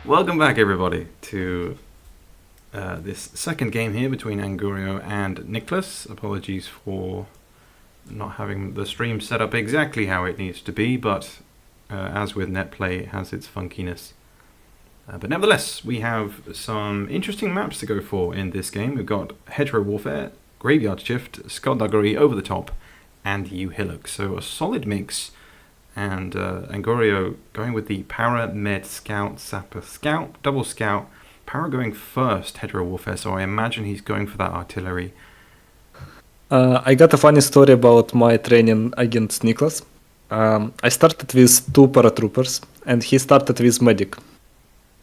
Welcome back, everybody, to this second game here between Angurio and Niclas. Apologies for not having the stream set up exactly how it needs to be, but as with netplay, it has its funkiness. But nevertheless, we have some interesting maps to go for in this game. We've got Hedgerow Warfare, Graveyard Shift, Skullduggery over the top, and Hillock. So a solid mix. And Angurio going with the Para, Med, Scout, Sapper, Scout, Double Scout. Para going first, Hedgerow Warfare, so I imagine he's going for that artillery. I got a funny story about my training against Niclas. I started with 2 paratroopers, and he started with medic.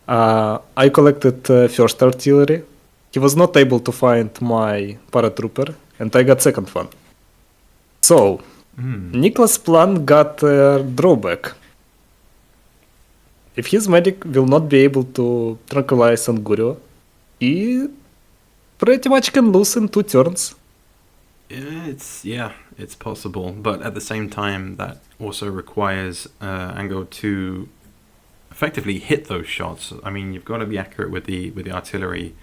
I collected first artillery. He was not able to find my paratrooper, and I got second one. So, Niclas' plan got a drawback. If his medic will not be able to tranquilize Angurio, he pretty much can lose in 2 turns. It's possible, but at the same time, that also requires Ango to effectively hit those shots. I mean, you've got to be accurate with the artillery,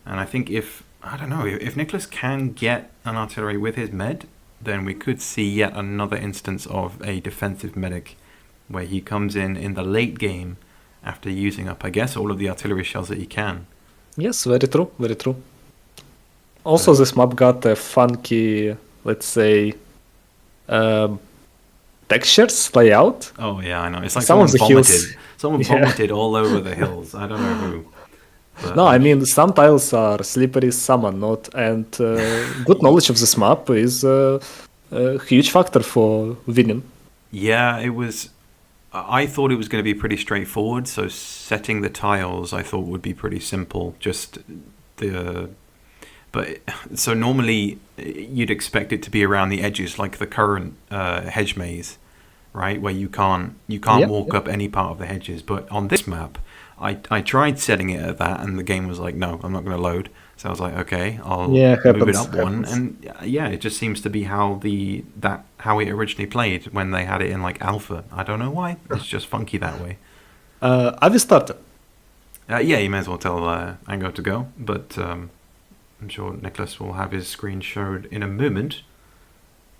and I think if Niclas can get an artillery with his med, then we could see yet another instance of a defensive medic where he comes in the late game after using up, I guess, all of the artillery shells that he can. Yes, very true, very true. Also, this map got a funky, let's say, textures layout. Oh yeah, I know. It's like Some of the hills. Someone vomited all over the hills. I don't know who. But No, I mean, some tiles are slippery, some are not, and good knowledge of this map is a huge factor for winning. yeah, it was. I thought it was going to be pretty straightforward. So setting the tiles, I thought would be pretty simple. So normally you'd expect it to be around the edges, like the current hedge maze, right, where you can't walk up any part of the hedges. But on this map, I tried setting it at that, and the game was like, no, I'm not going to load. So I was like, okay, I'll move it up one, and it just seems to be how it originally played when they had it in like alpha. I don't know why. It's just funky that way. I will start. You may as well tell Ango to go, but I'm sure Niclas will have his screen showed in a moment.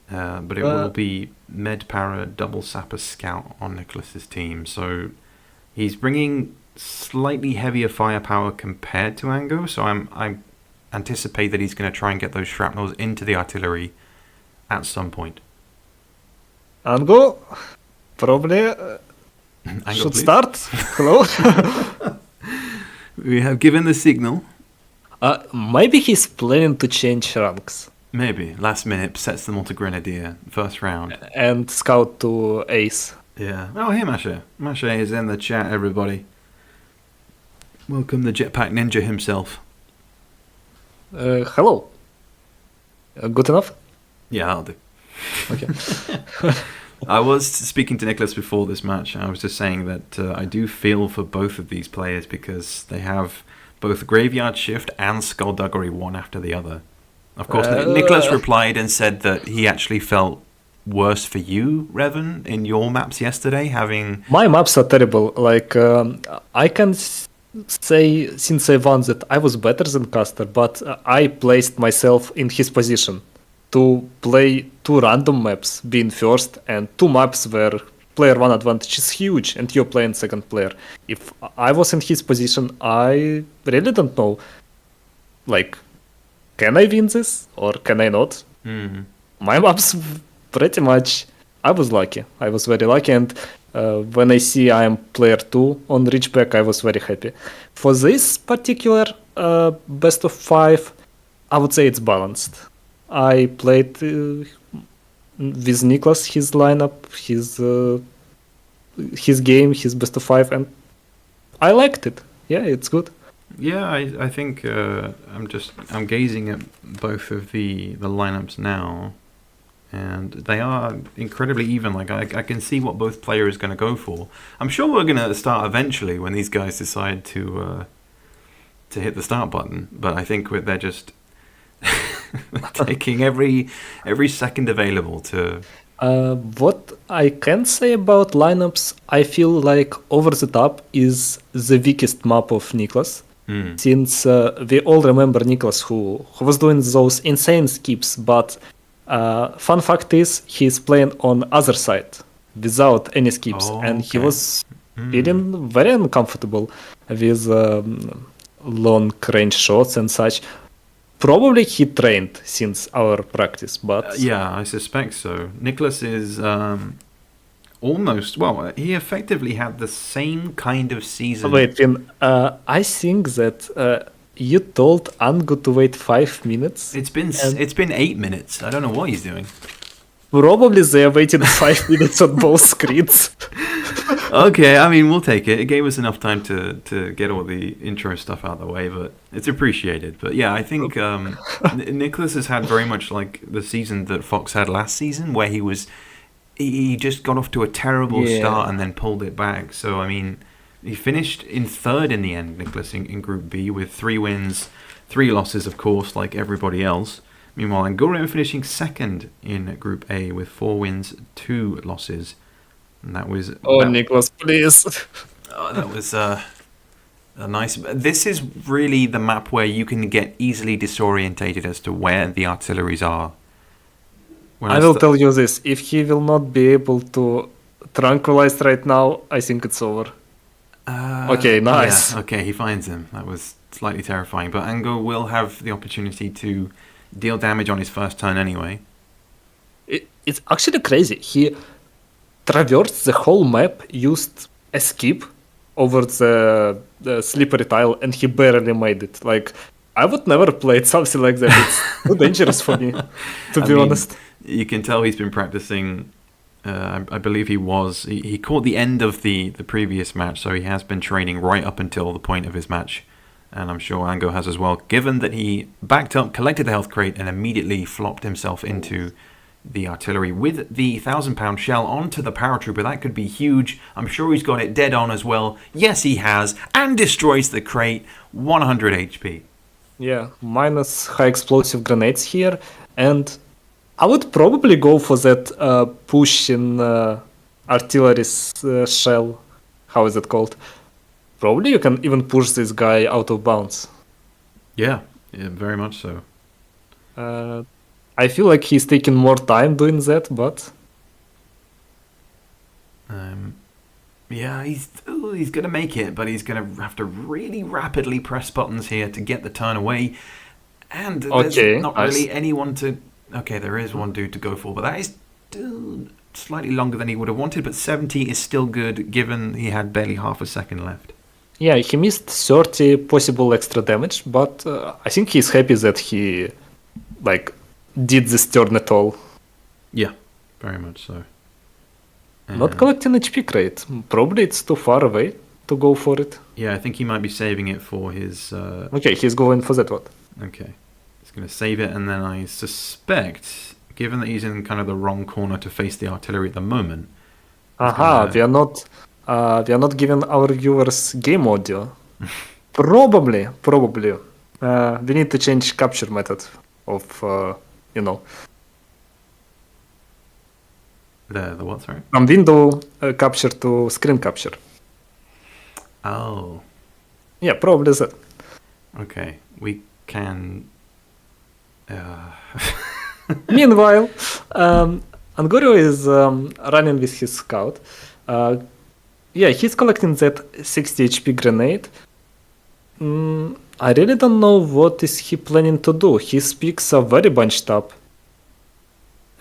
But it will be Med Para Double Sapper Scout on Niclas's team. So he's bringing slightly heavier firepower compared to Ango. So I anticipate that he's going to try and get those shrapnels into the artillery at some point. Ango, probably Ango, should please. start. Hello. We have given the signal. Maybe he's planning to change ranks. Maybe last minute sets them all to Grenadier first round And scout to ace. Yeah. Oh, hey, Masha. Masha is in the chat, everybody. Welcome the Jetpack Ninja himself. Hello. Good enough? Yeah, that'll do. Okay. I was speaking to Niclas before this match. I was just saying that I do feel for both of these players because they have both Graveyard Shift and Skullduggery one after the other. Of course, Niclas replied and said that he actually felt worse for you, Revan, in your maps yesterday, having... My maps are terrible. Like, I can say since I won that I was better than Caster, but I placed myself in his position to play 2 random maps, being first, and 2 maps where player 1 advantage is huge, and you're playing second player. If I was in his position, I really don't know. Like, can I win this or can I not? My maps pretty much, I was lucky. I was very lucky, and when I see I am player 2 on Ridgeback, I was very happy. For this particular best of 5, I would say it's balanced. I played with Niclas, his lineup, his game, his best of 5, and I liked it. Yeah, it's good. Yeah, I think I'm gazing at both of the lineups now, and they are incredibly even. Like I can see what both players are going to go for. I'm sure we're going to start eventually when these guys decide to hit the start button. But I think they're just taking every second available to What I can say about lineups, I feel like Over the Top is the weakest map of Niclas. Since we all remember Niclas who was doing those insane skips, but fun fact is he's playing on other side without any skips, and he was feeling very uncomfortable with long range shots and such. Probably he trained since our practice, but yeah, I suspect so. Niclas is almost, well, he effectively had the same kind of season. Wait, Finn, I think that you told Angu to wait 5 minutes. It's been 8 minutes. I don't know what he's doing. Probably they are waiting 5 minutes on both screens. Okay, I mean, we'll take it. It gave us enough time to get all the intro stuff out of the way, but it's appreciated. But yeah, I think Niclas has had very much like the season that Fox had last season, where he just got off to a terrible start and then pulled it back. So, I mean, he finished in third in the end, Niclas, in Group B, with 3 wins, 3 losses, of course, like everybody else. Meanwhile, Angurio finishing second in Group A with 4 wins, 2 losses. And that was... Niclas, please. That was a nice... This is really the map where you can get easily disorientated as to where the artilleries are. I will tell you this. If he will not be able to tranquilize right now, I think it's over. Okay, nice. Yeah, okay, he finds him. That was slightly terrifying. But Ango will have the opportunity to deal damage on his first turn anyway. It's actually crazy. He traversed the whole map, used a skip over the slippery tile, and he barely made it. Like, I would never play something like that. It's too dangerous for me, to be honest. You can tell he's been practicing. I believe he caught the end of the previous match, so he has been training right up until the point of his match. And I'm sure Ango has as well, given that he backed up, collected the health crate, and immediately flopped himself into the artillery with the 1,000-pound shell onto the paratrooper. That could be huge. I'm sure he's got it dead on as well. Yes, he has, and destroys the crate. 100 HP. Yeah, minus high explosive grenades here, and I would probably go for that push in artillery shell. How is it called? Probably you can even push this guy out of bounds. Yeah, very much so. I feel like he's taking more time doing that, but... Yeah, he's going to make it, but he's going to have to really rapidly press buttons here to get the turn away. And there's not really anyone to... Okay, there is one dude to go for, but that is still slightly longer than he would have wanted, but 70 is still good, given he had barely half a second left. Yeah, he missed 30 possible extra damage, but I think he's happy that he did this turn at all. Yeah, very much so. Not collecting HP crate. Probably it's too far away to go for it. Yeah, I think he might be saving it for his... Okay, he's going for that one. Okay. He's going to save it, and then I suspect, given that he's in kind of the wrong corner to face the artillery at the moment... we are not giving our viewers game audio. Probably. We need to change capture method of, The what, sorry? From window capture to screen capture. Oh. Yeah, probably that. Okay, we can... Meanwhile, Angurio is running with his scout. He's collecting that 60 HP grenade. I really don't know what is he planning to do. His picks are very bunched up.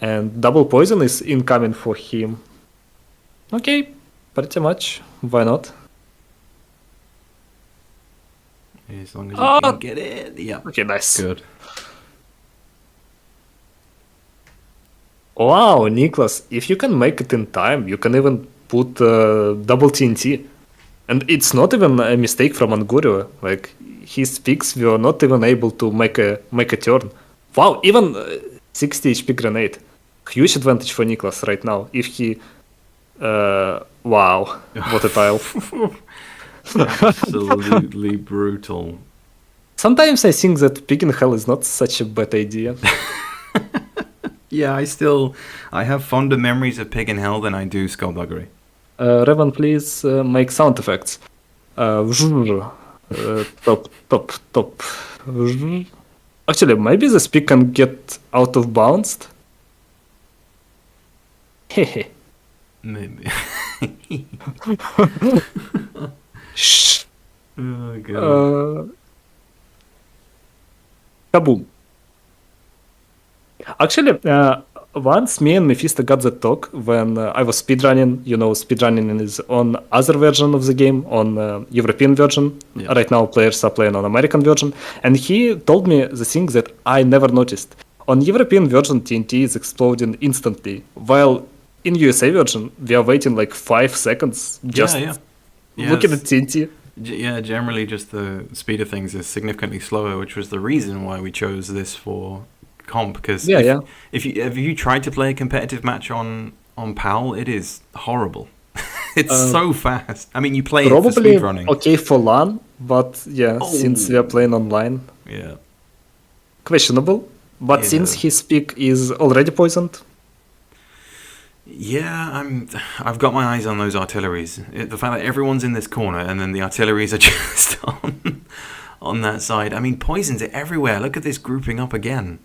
And double poison is incoming for him. Okay, pretty much. Why not? As long as you can get it. Yeah. Okay, nice. Good. Wow, Niclas, if you can make it in time, you can even put double TNT. And it's not even a mistake from Angurio. Like, his picks were not even able to make a turn. Wow, even 60 HP grenade. Huge advantage for Niclas right now. If he... wow, what a tile. Absolutely brutal. Sometimes I think that picking hell is not such a bad idea. Yeah, I have fonder memories of Pig in Hell than I do Skullduggery. Revan, please make sound effects. Top, top, top. Actually, maybe the speak can get out of bounds. Hehe. Maybe. Shh. Oh god. Kaboom. Actually, once me and Mephisto got the talk when I was speedrunning. You know, speedrunning is on other version of the game, on European version. Yeah. Right now, players are playing on American version. And he told me the thing that I never noticed. On European version, TNT is exploding instantly, while in USA version, we are waiting like 5 seconds just Yeah, looking at TNT. Yeah, generally just the speed of things is significantly slower, which was the reason why we chose this for comp. Because if you tried to play a competitive match on PAL, it is horrible. It's so fast. I mean, you play it for Probably speedrunning. okay for LAN, but since we are playing online, Yeah. questionable. But Yeah. since his pick is already poisoned, Yeah, I've got my eyes on those artilleries. The fact that everyone's in this corner and then the artilleries are just on that side. I mean, poisons are everywhere. Look at this grouping up again.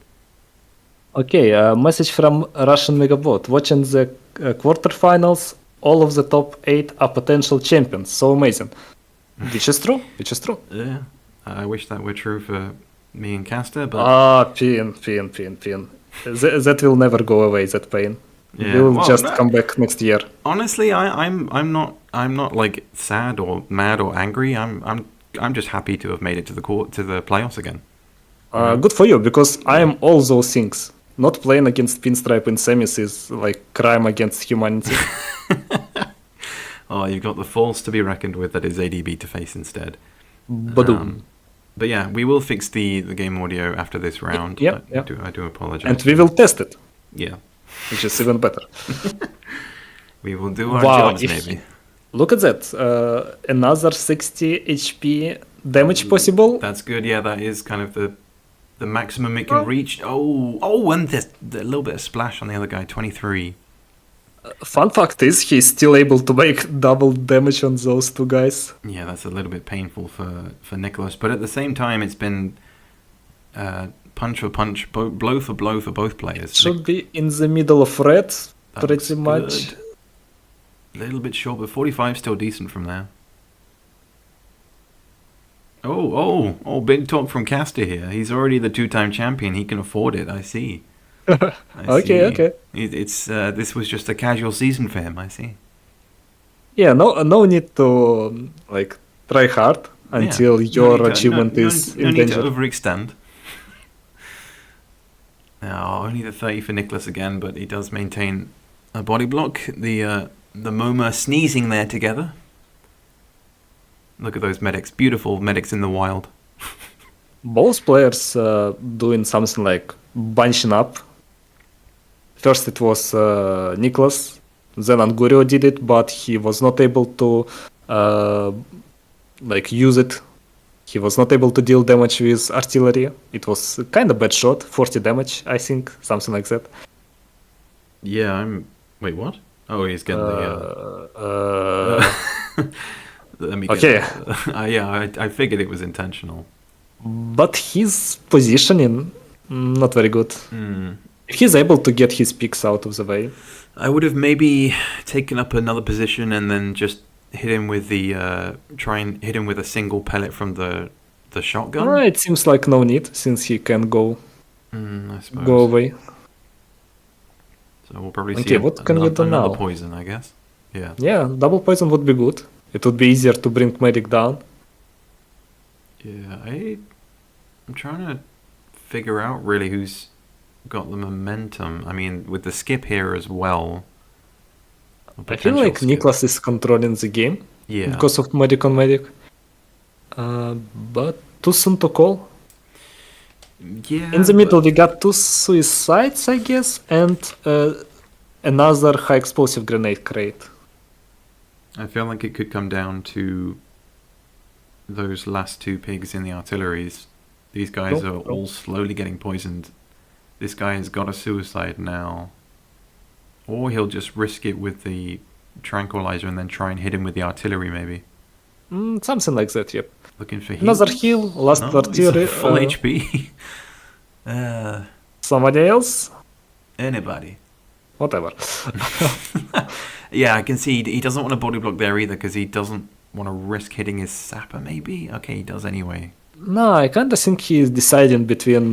okay. Message from Russian Megabot: watching the quarterfinals, all of the top 8 are potential champions. So amazing. Which is true. Which is true. Yeah, I wish that were true for me and Caster, but Pain. That will never go away. That pain. yeah, We'll well, just no, come back next year. honestly, I'm not like sad or mad or angry. I'm just happy to have made it to the playoffs again. Good for you, because I am all those things. Not playing against Pinstripe in semis is like crime against humanity. Oh, you've got the false to be reckoned with that is ADB to face instead. Badoom. But yeah, we will fix the game audio after this round. Yeah. I do apologize. And we will test it, Yeah, which is even better. we will do our Wow, jobs if- maybe. Look at that. Another 60 HP damage possible. That's good. Yeah, that is kind of the maximum it can reach. Oh, and there's a little bit of splash on the other guy. 23. Fun fact is, he's still able to make double damage on those two guys. Yeah, that's a little bit painful for Niclas, but at the same time, it's been punch for punch, blow for blow for both players. Should be in the middle of red, That pretty looks much. good. A little bit short, but 45 still decent from there. Oh, big talk from Caster here. He's already the 2-time champion. He can afford it, I see. Okay. It's this was just a casual season for him, I see. Yeah, no need to like try hard until Yeah. your No need to- achievement no- is no in need to danger. overextend. Now, only the 30 for Niclas again, but he does maintain a body block. The MoMA sneezing there together. Look at those medics. Beautiful medics in the wild. Both players doing something like bunching up. First it was Niclas, then Angurio did it, but he was not able to like use it. He was not able to deal damage with artillery. It was kind of bad shot, 40 damage, I think, something like that. Yeah, Wait, what? Oh, he's getting Let me get Okay. yeah, I figured it was intentional. But his positioning, not very good. Hmm. If he's able to get his picks out of the way. I would have maybe taken up another position and then just hit him with try and hit him with a single pellet from the shotgun. It seems like no need, since he can go I suppose. go away. So we'll probably Okay, see what can we do another now? poison, I guess. Yeah. Yeah, double poison would be good. It would be easier to bring medic down. Yeah, I'm trying to figure out really who's got the momentum. I mean, with the skip here as well. a I feel potential like skip. Niclas is controlling the game Yeah. because of medic on medic. But too soon to call. Yeah. In the middle, we got 2 suicides, I guess, and another high explosive grenade crate. I feel like it could come down to those last 2 pigs in the artilleries. These guys Nope, are nope. all slowly getting poisoned. this guy has got a suicide now. Or he'll just risk it with the tranquilizer and then try and hit him with the artillery, maybe. Something like that, yep. Looking for Another heals? heal, last No, artillery. he's full HP. Somebody else? Anybody. Whatever. Yeah, I can see he doesn't want to body block there either because he doesn't want to risk hitting his sapper, maybe? Okay, he does anyway. No, I kinda think he is deciding between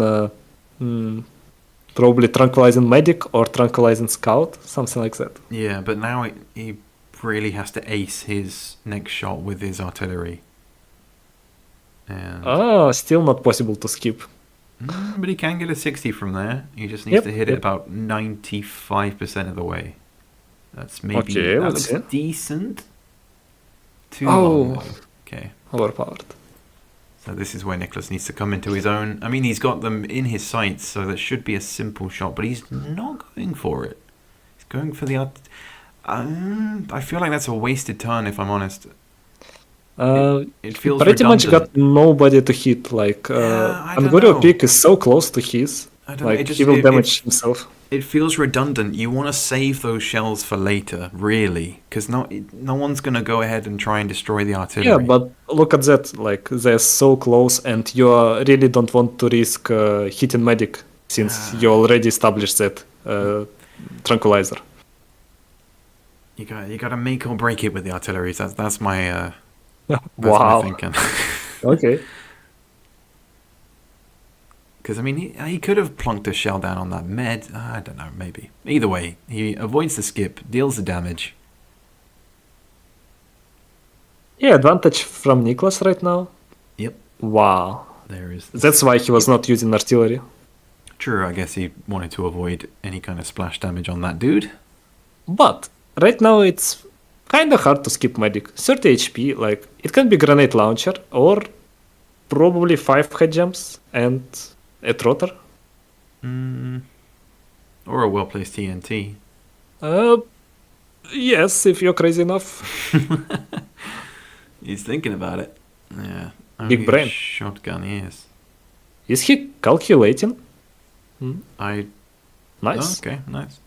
probably tranquilizing medic or tranquilizing scout, something like that. Yeah, but now he really has to ace his next shot with his artillery. And Still not possible to skip. but he can get a 60 from there. He just needs to hit it about 95% of the way. That's maybe... Okay, that let's looks see. decent. Too long, though. Okay. Overpowered. So this is where Niclas needs to come into his own. I mean, he's got them in his sights, so that should be a simple shot, but he's not going for it. He's going for the... I feel like that's a wasted turn, if I'm honest. It feels pretty much redundant. got nobody to hit. Like, I don't Angurio know. pick is so close to his. I don't know, Like, it just- he will it- damage himself. It feels redundant. You want to save those shells for later, really, because no one's going to go ahead and try and destroy the artillery. Yeah, but look at that. Like, they're so close, and you really don't want to risk hitting medic since you already established that tranquilizer. You got to make or break it with the artillery. That's my Wow. my thinking. Okay. Because I mean, he could have plunked a shell down on that med. I don't know, maybe. Either way, he avoids the skip, deals the damage. Yeah, advantage from Niclas right now. Yep, Wow. there is. That's why he was not using artillery. True, I guess he wanted to avoid any kind of splash damage on that dude. But right now it's kind of hard to skip medic. 30 HP, like it can be grenade launcher or probably 5 head jumps and a trotter. Or a well-placed TNT. Yes, if you're crazy enough. He's thinking about it. Yeah. Big only a brain. Shotgun, yes. Is he calculating? I... Nice. Oh, okay, nice.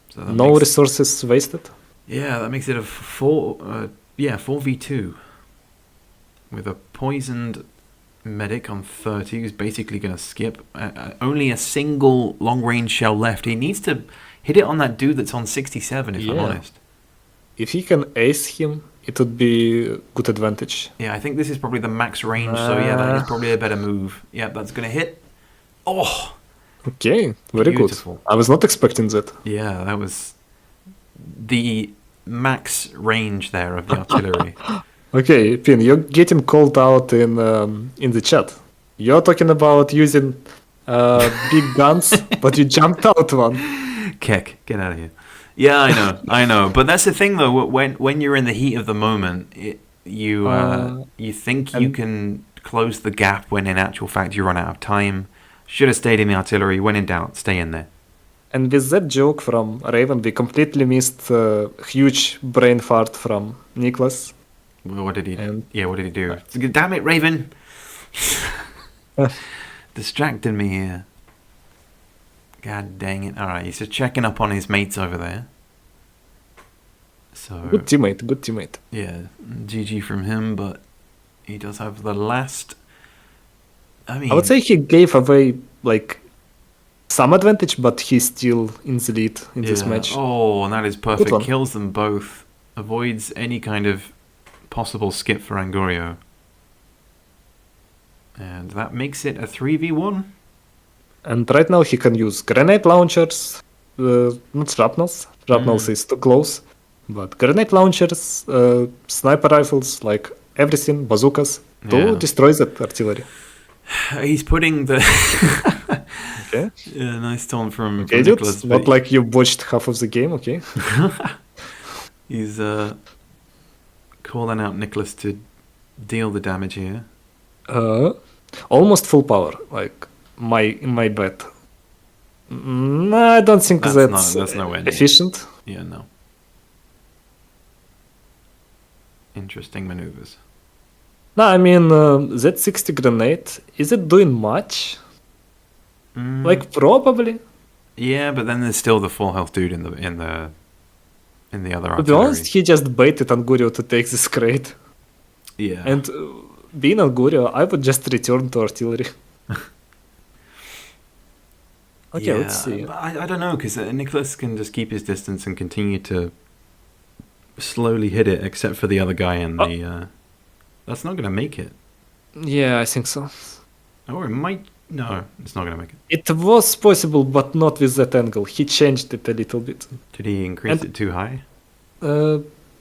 So that No makes- resources wasted. Yeah, that makes it a 4v2. With a poisoned medic on 30 who's basically going to skip. Only a single long-range shell left. He needs to hit it on that dude that's on 67, if I'm Yeah. honest. If he can ace him, it would be a good advantage. Yeah, I think this is probably the max range, so yeah, that is probably a better move. Yeah, that's going to hit. Oh! Okay, very Beautiful. good. I was not expecting that. Yeah, that was the max range there of the artillery. Okay, Pin, you're getting called out in the chat. You're talking about using big guns, but you jumped out one. Keck, get out of here. Yeah, I know. But that's the thing, though. When you're in the heat of the moment, you think you can close the gap when in actual fact you run out of time. Should have stayed in the artillery. When in doubt, stay in there. And with that joke from Revan, we completely missed a huge brain fart from Niclas. Well, what did he? And- What did he do? Damn it, Raven! Distracting me here. God dang it! All right, he's just checking up on his mates over there. So Good teammate. yeah, GG from him, but he does have the last. I mean, I would say he gave away like some advantage, but he's still in the lead in this yeah. match. Oh, and that is perfect. one. Kills them both. Avoids any kind of possible skip for Angurio. And that makes it a 3v1. And right now he can use grenade launchers, not shrapnels. Shrapnels is too close. But grenade launchers, sniper rifles, like everything, bazookas, to Yeah. destroy that artillery. He's putting the... Okay. Yeah, nice tone from Okay, dude. Niclas. Not like you watched half of the game, okay? He's calling out Niclas to deal the damage here. Almost full power, like in my bet. I don't think That's nowhere near. efficient. Yeah, no. Interesting maneuvers. No, I mean, that 60 grenade, is it doing much? Like probably. Yeah, but then there's still the full health dude in the other To be artillery. honest, he just baited Angurio to take this crate. Yeah. And being Angurio, I would just return to artillery. Okay, yeah, let's see. But I don't know, because Niclas can just keep his distance and continue to slowly hit it, except for the other guy in the... that's not going to make it. Yeah, I think so. Or it might... No, it's not going to make it. It was possible, but not with that angle. He changed it a little bit. Did he increase it too high?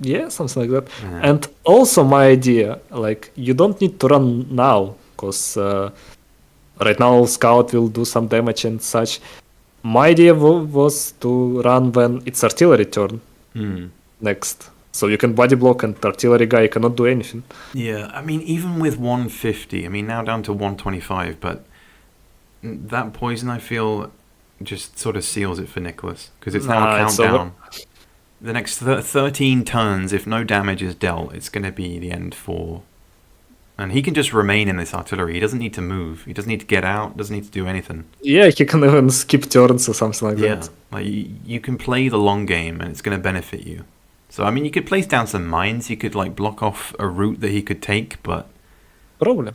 Yeah, something like that. Yeah. And also my idea, like, you don't need to run now, because right now Scout will do some damage and such. My idea was to run when it's artillery turn next. So you can body block and artillery guy cannot do anything. Yeah, I mean, even with 150, I mean, now down to 125, but that poison, I feel, just sort of seals it for Niclas, because it's now a countdown. The next 13 turns, if no damage is dealt, it's going to be the end for... And he can just remain in this artillery. He doesn't need to move. He doesn't need to get out. Doesn't need to do anything. Yeah, he can even skip turns or something like that. Like you can play the long game, and it's going to benefit you. So I mean, you could place down some mines. You could like block off a route that he could take, but probably.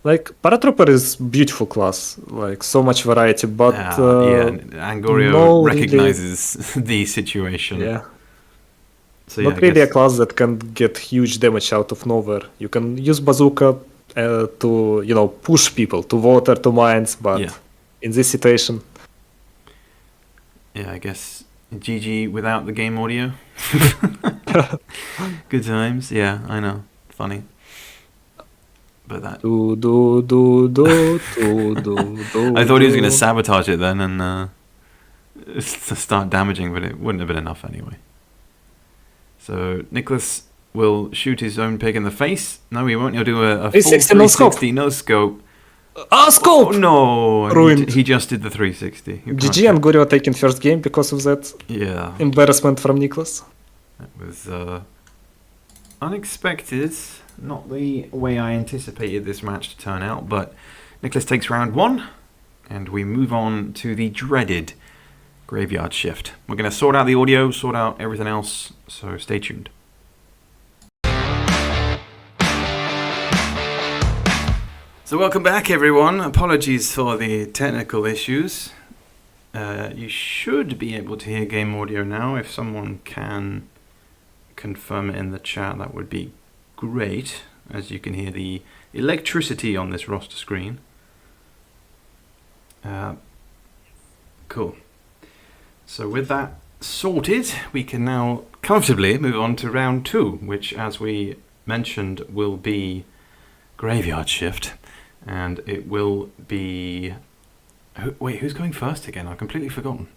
Like Paratrooper is beautiful class. Like so much variety, but Angurio recognizes the situation. Yeah. So, not really a class that can get huge damage out of nowhere. You can use bazooka to, push people to water, to mines, but in this situation... Yeah, I guess GG without the game audio. Good times. Yeah, I know. Funny. But that... I thought he was going to sabotage it then and start damaging, but it wouldn't have been enough anyway. So Niclas will shoot his own pig in the face. No, he won't. He'll do a full 360 no scope. Scope! Oh, no! Ruined. He just did the 360. GG and Angurio taking first game because of that embarrassment from Niclas. That was unexpected. Not the way I anticipated this match to turn out, but Niclas takes round 1, and we move on to the dreaded graveyard shift. We're going to sort out the audio, sort out everything else, so stay tuned. So welcome back everyone. Apologies for the technical issues. You should be able to hear game audio now. If someone can confirm it in the chat, that would be great, as you can hear the electricity on this roster screen. Cool. So with that sorted, we can now comfortably move on to round 2, which, as we mentioned, will be graveyard shift, and it will be... Wait, who's going first again? I've completely forgotten.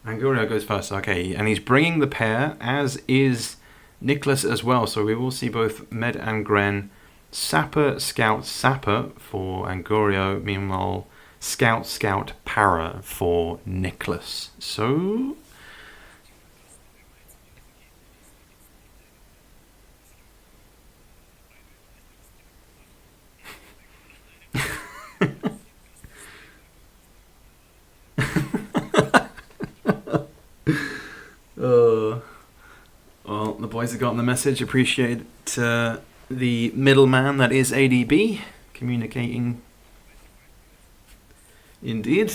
Angurio goes first, okay, and he's bringing the pair, as is Niclas as well, so we will see both Med and Gren. Sapper, Scout, Sapper for Angurio, meanwhile Scout, Scout, Para for Niclas. So... Well, the boys have gotten the message. Appreciate the middleman that is ADB communicating. Indeed.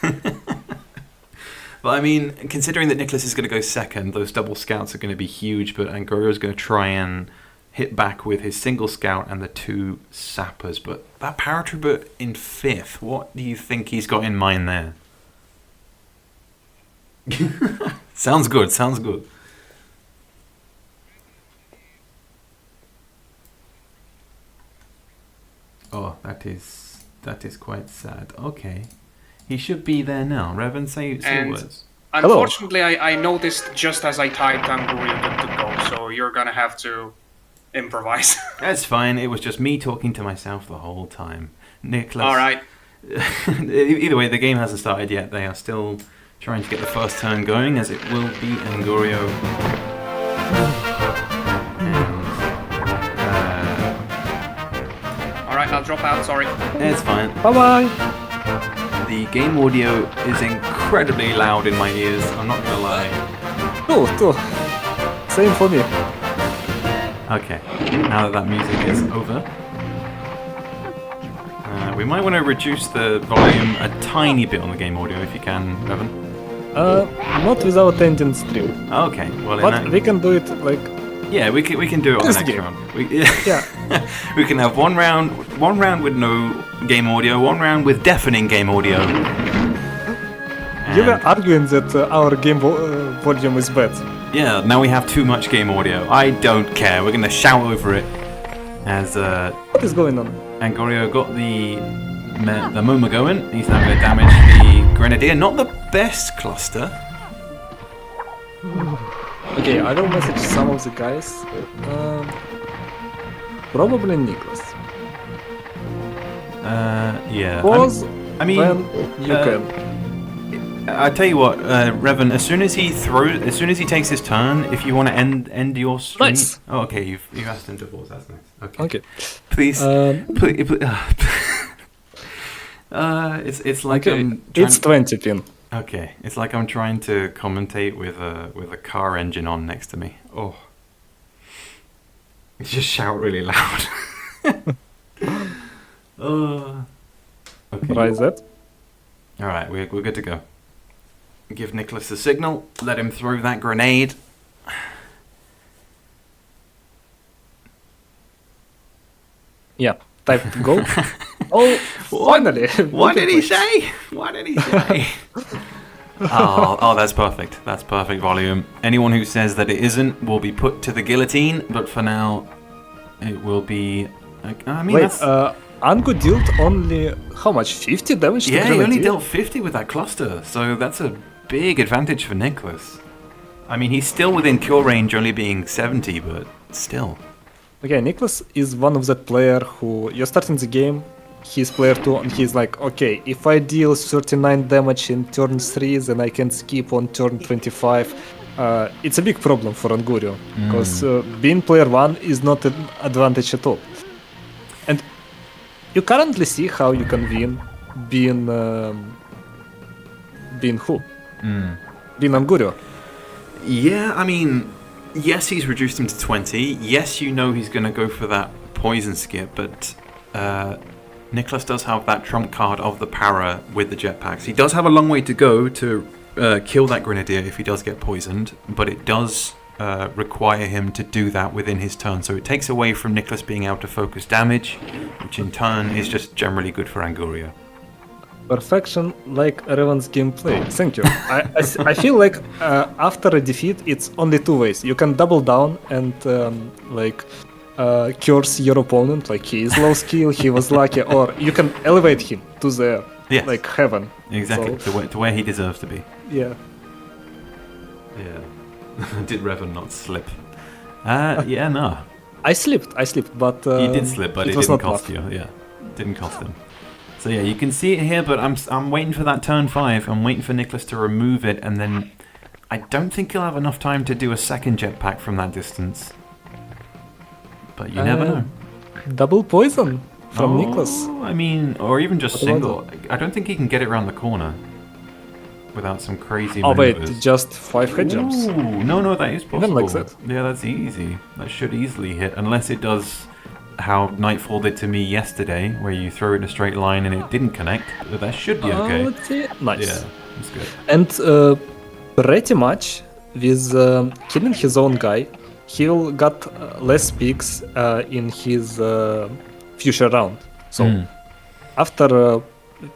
But I mean, considering that Niclas is going to go second, those double scouts are going to be huge, but Angurio is going to try and hit back with his single scout and the 2 sappers. But that paratrooper in 5th, what do you think he's got in mind there? Sounds good, sounds good. Oh, that is quite sad. Okay. He should be there now. Revan, say words. Unfortunately, I noticed just as I typed Angurio good to go, so you're gonna have to improvise. That's fine. It was just me talking to myself the whole time. Niclas. Alright. Either way, the game hasn't started yet. They are still trying to get the first turn going, as it will be Angurio. Alright, I'll drop out, sorry. It's fine. Bye-bye. The game audio is incredibly loud in my ears, I'm not gonna lie. Too. Same for me. Okay, now that music is over, we might want to reduce the volume a tiny bit on the game audio if you can, Revan. Not without ending stream. Okay, well, But we can do it like... yeah, we can do it on the This next game. round. Yeah. We can have one round with no game audio, one round with deafening game audio. You were And- arguing that our game volume is bad. yeah, now we have too much game audio. I don't care. We're gonna shout over it as What is going on? Angurio got the Moma going. He's now going to damage the Grenadier. Not the best cluster. Okay, I will message some of the guys. Probably Niclas. Yeah. Pause I mean, when you can. I tell you what, Revan. As soon as he takes his turn, if you want to end your stream. Nice. Oh, okay. You've asked him to pause. That's nice. Okay. Okay. Please. Please. It's like Okay. I'm trying It's 20 pin. Okay, it's like I'm trying to commentate with a car engine on next to me. Oh, you just shout really loud. Okay. Right that. All right, we're good to go. Give Niclas the signal. Let him throw that grenade. Yeah. Type to go. Oh, finally. What did he say? What did he say? Oh, that's perfect. That's perfect volume. Anyone who says that it isn't will be put to the guillotine. But for now, it will be. I mean, Wait, that's, Angu dealt only how much? 50 damage to yeah, he only Grenadier? dealt 50 with that cluster, so that's a big advantage for Niclas. I mean, he's still within kill range, only being 70, but still. Okay, Niclas is one of that player who you're starting the game, he's player 2, and he's like, okay, if I deal 39 damage in turn 3, then I can skip on turn 25. It's a big problem for Angurio, because being player 1 is not an advantage at all. And you currently see how you can win being who? Being Angurio. Yeah, I mean, yes, he's reduced him to 20. Yes, you know he's going to go for that poison skip, but Niclas does have that trump card of the para with the jetpacks. He does have a long way to go to kill that Grenadier if he does get poisoned, but it does require him to do that within his turn. So it takes away from Niclas being able to focus damage, which in turn is just generally good for Angurio. Perfection like Revan's gameplay. Thank you. I feel like after a defeat, it's only two ways. You can double down and curse your opponent, like he is low skill, he was lucky, or you can elevate him to the like heaven. Exactly, So, to where he deserves to be. yeah. Yeah. Did Revan not slip? Yeah, no. I slipped, but You did slip, but it was didn't not cost enough. you. Yeah, didn't cost him. So yeah, you can see it here, but I'm waiting for that turn 5. I'm waiting for Niclas to remove it, and then I don't think he'll have enough time to do a second jetpack from that distance. But you never know. Double poison from Niclas. I mean, or even just What about single. I don't think he can get it around the corner without some crazy Oh wait, maneuvers. just 5 head jumps. Ooh, no, that is possible. like that. Yeah, that's easy. That should easily hit, unless it does how Nightfall did to me yesterday, where you throw it in a straight line and it didn't connect. But that should be okay. Let's see. Nice. Yeah, that's good. And pretty much with killing his own guy, he'll got less picks in his future round. So after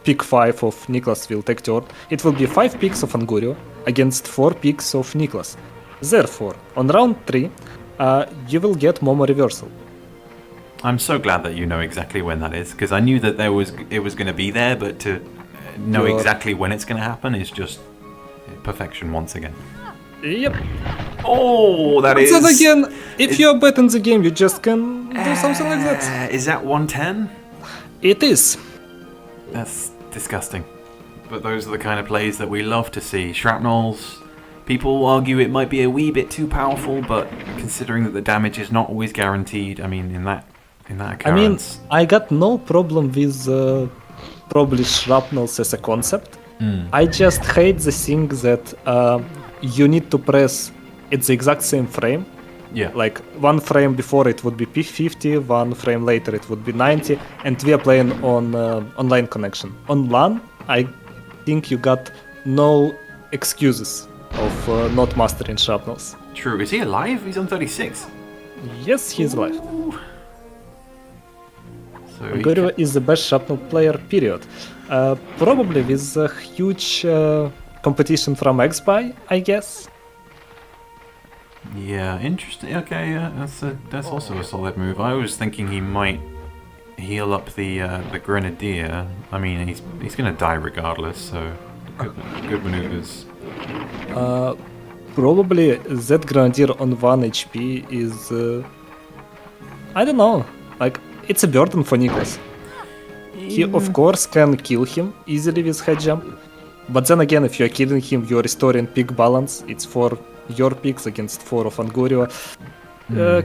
pick 5 of Niclas will take turn, it will be 5 picks of Angurio against 4 picks of Niclas. Therefore, on round 3, you will get Momo reversal. I'm so glad that you know exactly when that is, because I knew that it was going to be there, but to know exactly when it's going to happen is just perfection once again. Yep. Oh, that is... So again, if you're bad in the game, you just can do something like that. Is that 110? It is. That's disgusting. But those are the kind of plays that we love to see. Shrapnels, people argue it might be a wee bit too powerful, but considering that the damage is not always guaranteed, I mean, in in that I mean, occurrence. I got no problem with probably shrapnels as a concept. I just hate the thing that you need to press at the exact same frame. Yeah. Like one frame before it would be P50, one frame later it would be 90, and we are playing on online connection. On LAN, I think you got no excuses of not mastering shrapnels. True. Is he alive? He's on 36. Yes, he's alive. So he Angurio is the best shrapnel player, period. Probably with a huge competition from XBuy, I guess. Yeah, interesting. Okay, yeah, that's also a solid move. I was thinking he might heal up the Grenadier. I mean, he's gonna die regardless, so good maneuvers. Probably that Grenadier on 1 HP is... I don't know, like, it's a burden for Niclas. He of course can kill him easily with head jump, but then again, if you're killing him, you're restoring pick balance. It's for your picks against 4 of Angurio.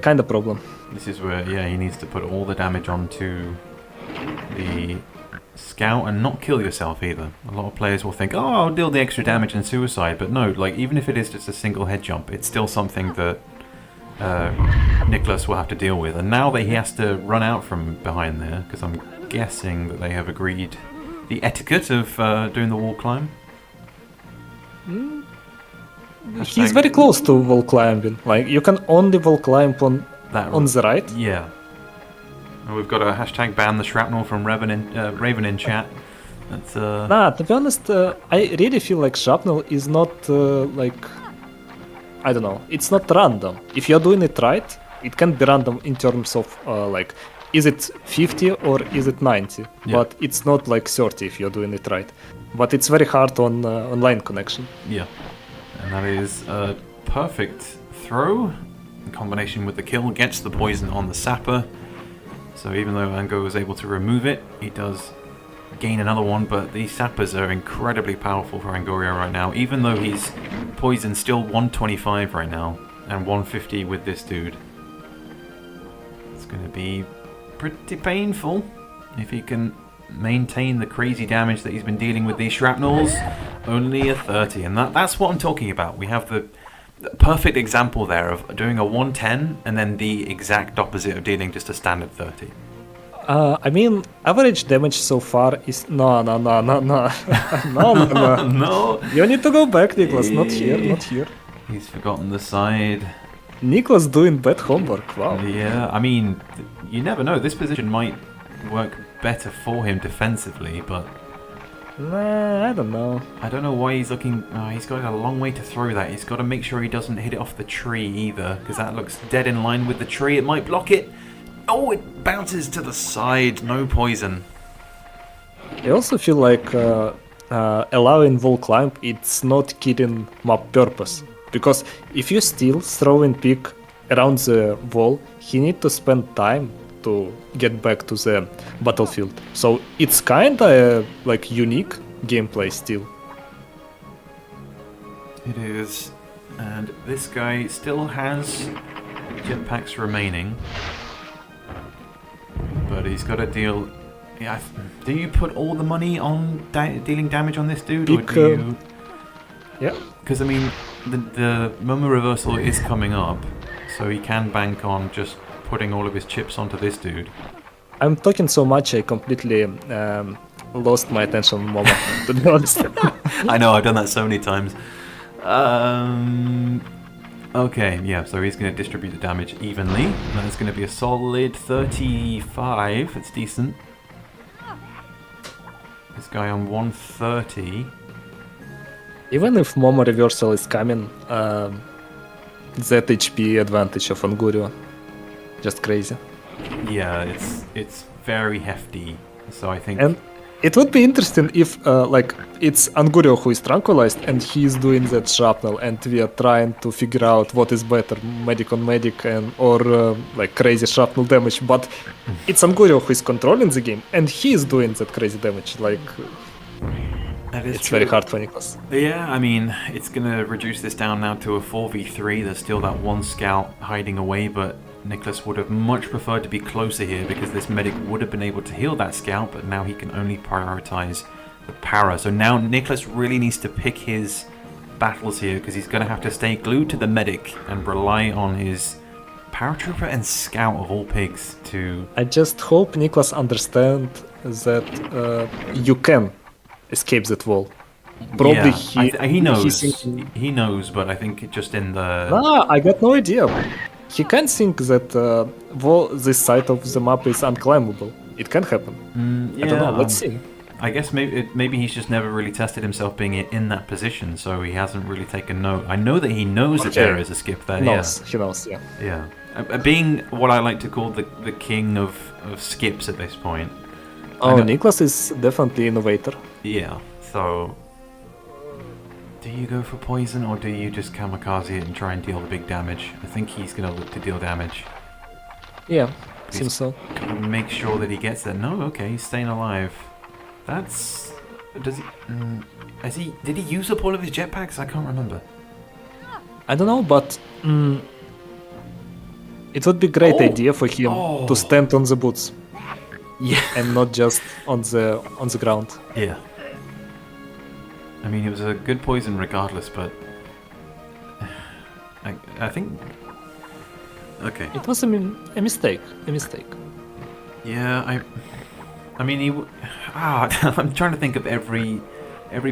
Kind of problem. This is where, yeah, he needs to put all the damage onto the scout and not kill yourself either. A lot of players will think, oh, I'll deal the extra damage in suicide, but no, like, even if it is just a single head jump, it's still something that Niclas will have to deal with. And now that he has to run out from behind there, because I'm guessing that they have agreed the etiquette of doing the wall climb. He's very close to wall climbing. Like, you can only wall climb on the right. Yeah. And we've got a hashtag ban the shrapnel from Raven in chat. That's Nah, to be honest, I really feel like shrapnel is not like... I don't know, it's not random. If you're doing it right, it can be random in terms of like, is it 50 or is it 90? Yeah. But it's not like 30 if you're doing it right. But it's very hard on online connection. Yeah. And that is a perfect throw in combination with the kill, gets the poison on the sapper. So even though Ango was able to remove it, he does gain another one, but these sappers are incredibly powerful for Angurio right now, even though he's poisoned still 125 right now, and 150 with this dude. It's going to be pretty painful if he can maintain the crazy damage that he's been dealing with these shrapnels. Only a 30, and that's what I'm talking about. We have the perfect example there of doing a 110 and then the exact opposite of dealing just a standard 30. I mean, average damage so far is... No. No. You need to go back, Niclas, not here. He's forgotten the side. Niclas doing bad homework, wow. Yeah, I mean, you never know. This position might work better for him defensively, but... Nah, I don't know. I don't know why he's looking... he's got a long way to throw that. He's got to make sure he doesn't hit it off the tree either, because that looks dead in line with the tree. It might block it. Oh, it bounces to the side. No poison. I also feel like allowing wall climb, it's not killing map purpose. Because if you still throwing pick around the wall, he need to spend time to get back to the battlefield. So it's kinda like unique gameplay still. It is. And this guy still has jetpacks remaining. But he's got to deal... Yeah, do you put all the money on dealing damage on this dude? Or do you... Yeah. Because, I mean, the Momo reversal is coming up, so he can bank on just putting all of his chips onto this dude. I'm talking so much I completely lost my attention on Momo, to be honest. I know, I've done that so many times. Okay, yeah, so he's going to distribute the damage evenly. That's going to be a solid 35. It's decent. This guy on 130. Even if Momo reversal is coming, that HP advantage of Angurio, just crazy. Yeah, it's very hefty. So I think... And it would be interesting if, like, it's Angurio who is tranquilized and he's doing that shrapnel and we are trying to figure out what is better, medic on medic or like crazy shrapnel damage, but it's Angurio who is controlling the game and he is doing that crazy damage, like... It's true. Very hard for Niclas. Yeah, I mean, it's going to reduce this down now to a 4v3. There's still that one scout hiding away, but Niclas would have much preferred to be closer here because this medic would have been able to heal that scout, but now he can only prioritize the para. So now Niclas really needs to pick his battles here because he's going to have to stay glued to the medic and rely on his paratrooper and scout of all pigs to... I just hope Niclas understand that you can escape that wall. Probably he knows. thinking, He knows, but I think just in the... nah, I got no idea. He can think that this side of the map is unclimbable. It can happen. I don't know. Let's see. I guess maybe he's just never really tested himself being in that position, so he hasn't really taken note. I know that he knows that there is a skip there. He knows, yeah. Yeah. Being what I like to call the king of skips at this point. Oh, Niclas is definitely innovator. Yeah, so... Do you go for poison, or do you just kamikaze it and try and deal the big damage? I think he's going to look to deal damage. Yeah, seems so. Make sure that he gets there. No, okay, he's staying alive. That's... Does he... Did he use up all of his jetpacks? I can't remember. I don't know, but... it would be a great idea for him to stand on the boots. Yeah. And not just on the ground. Yeah. I mean, it was a good poison regardless, but... I think... Okay. It was a mistake. A mistake. Yeah, I mean, I'm trying to think of every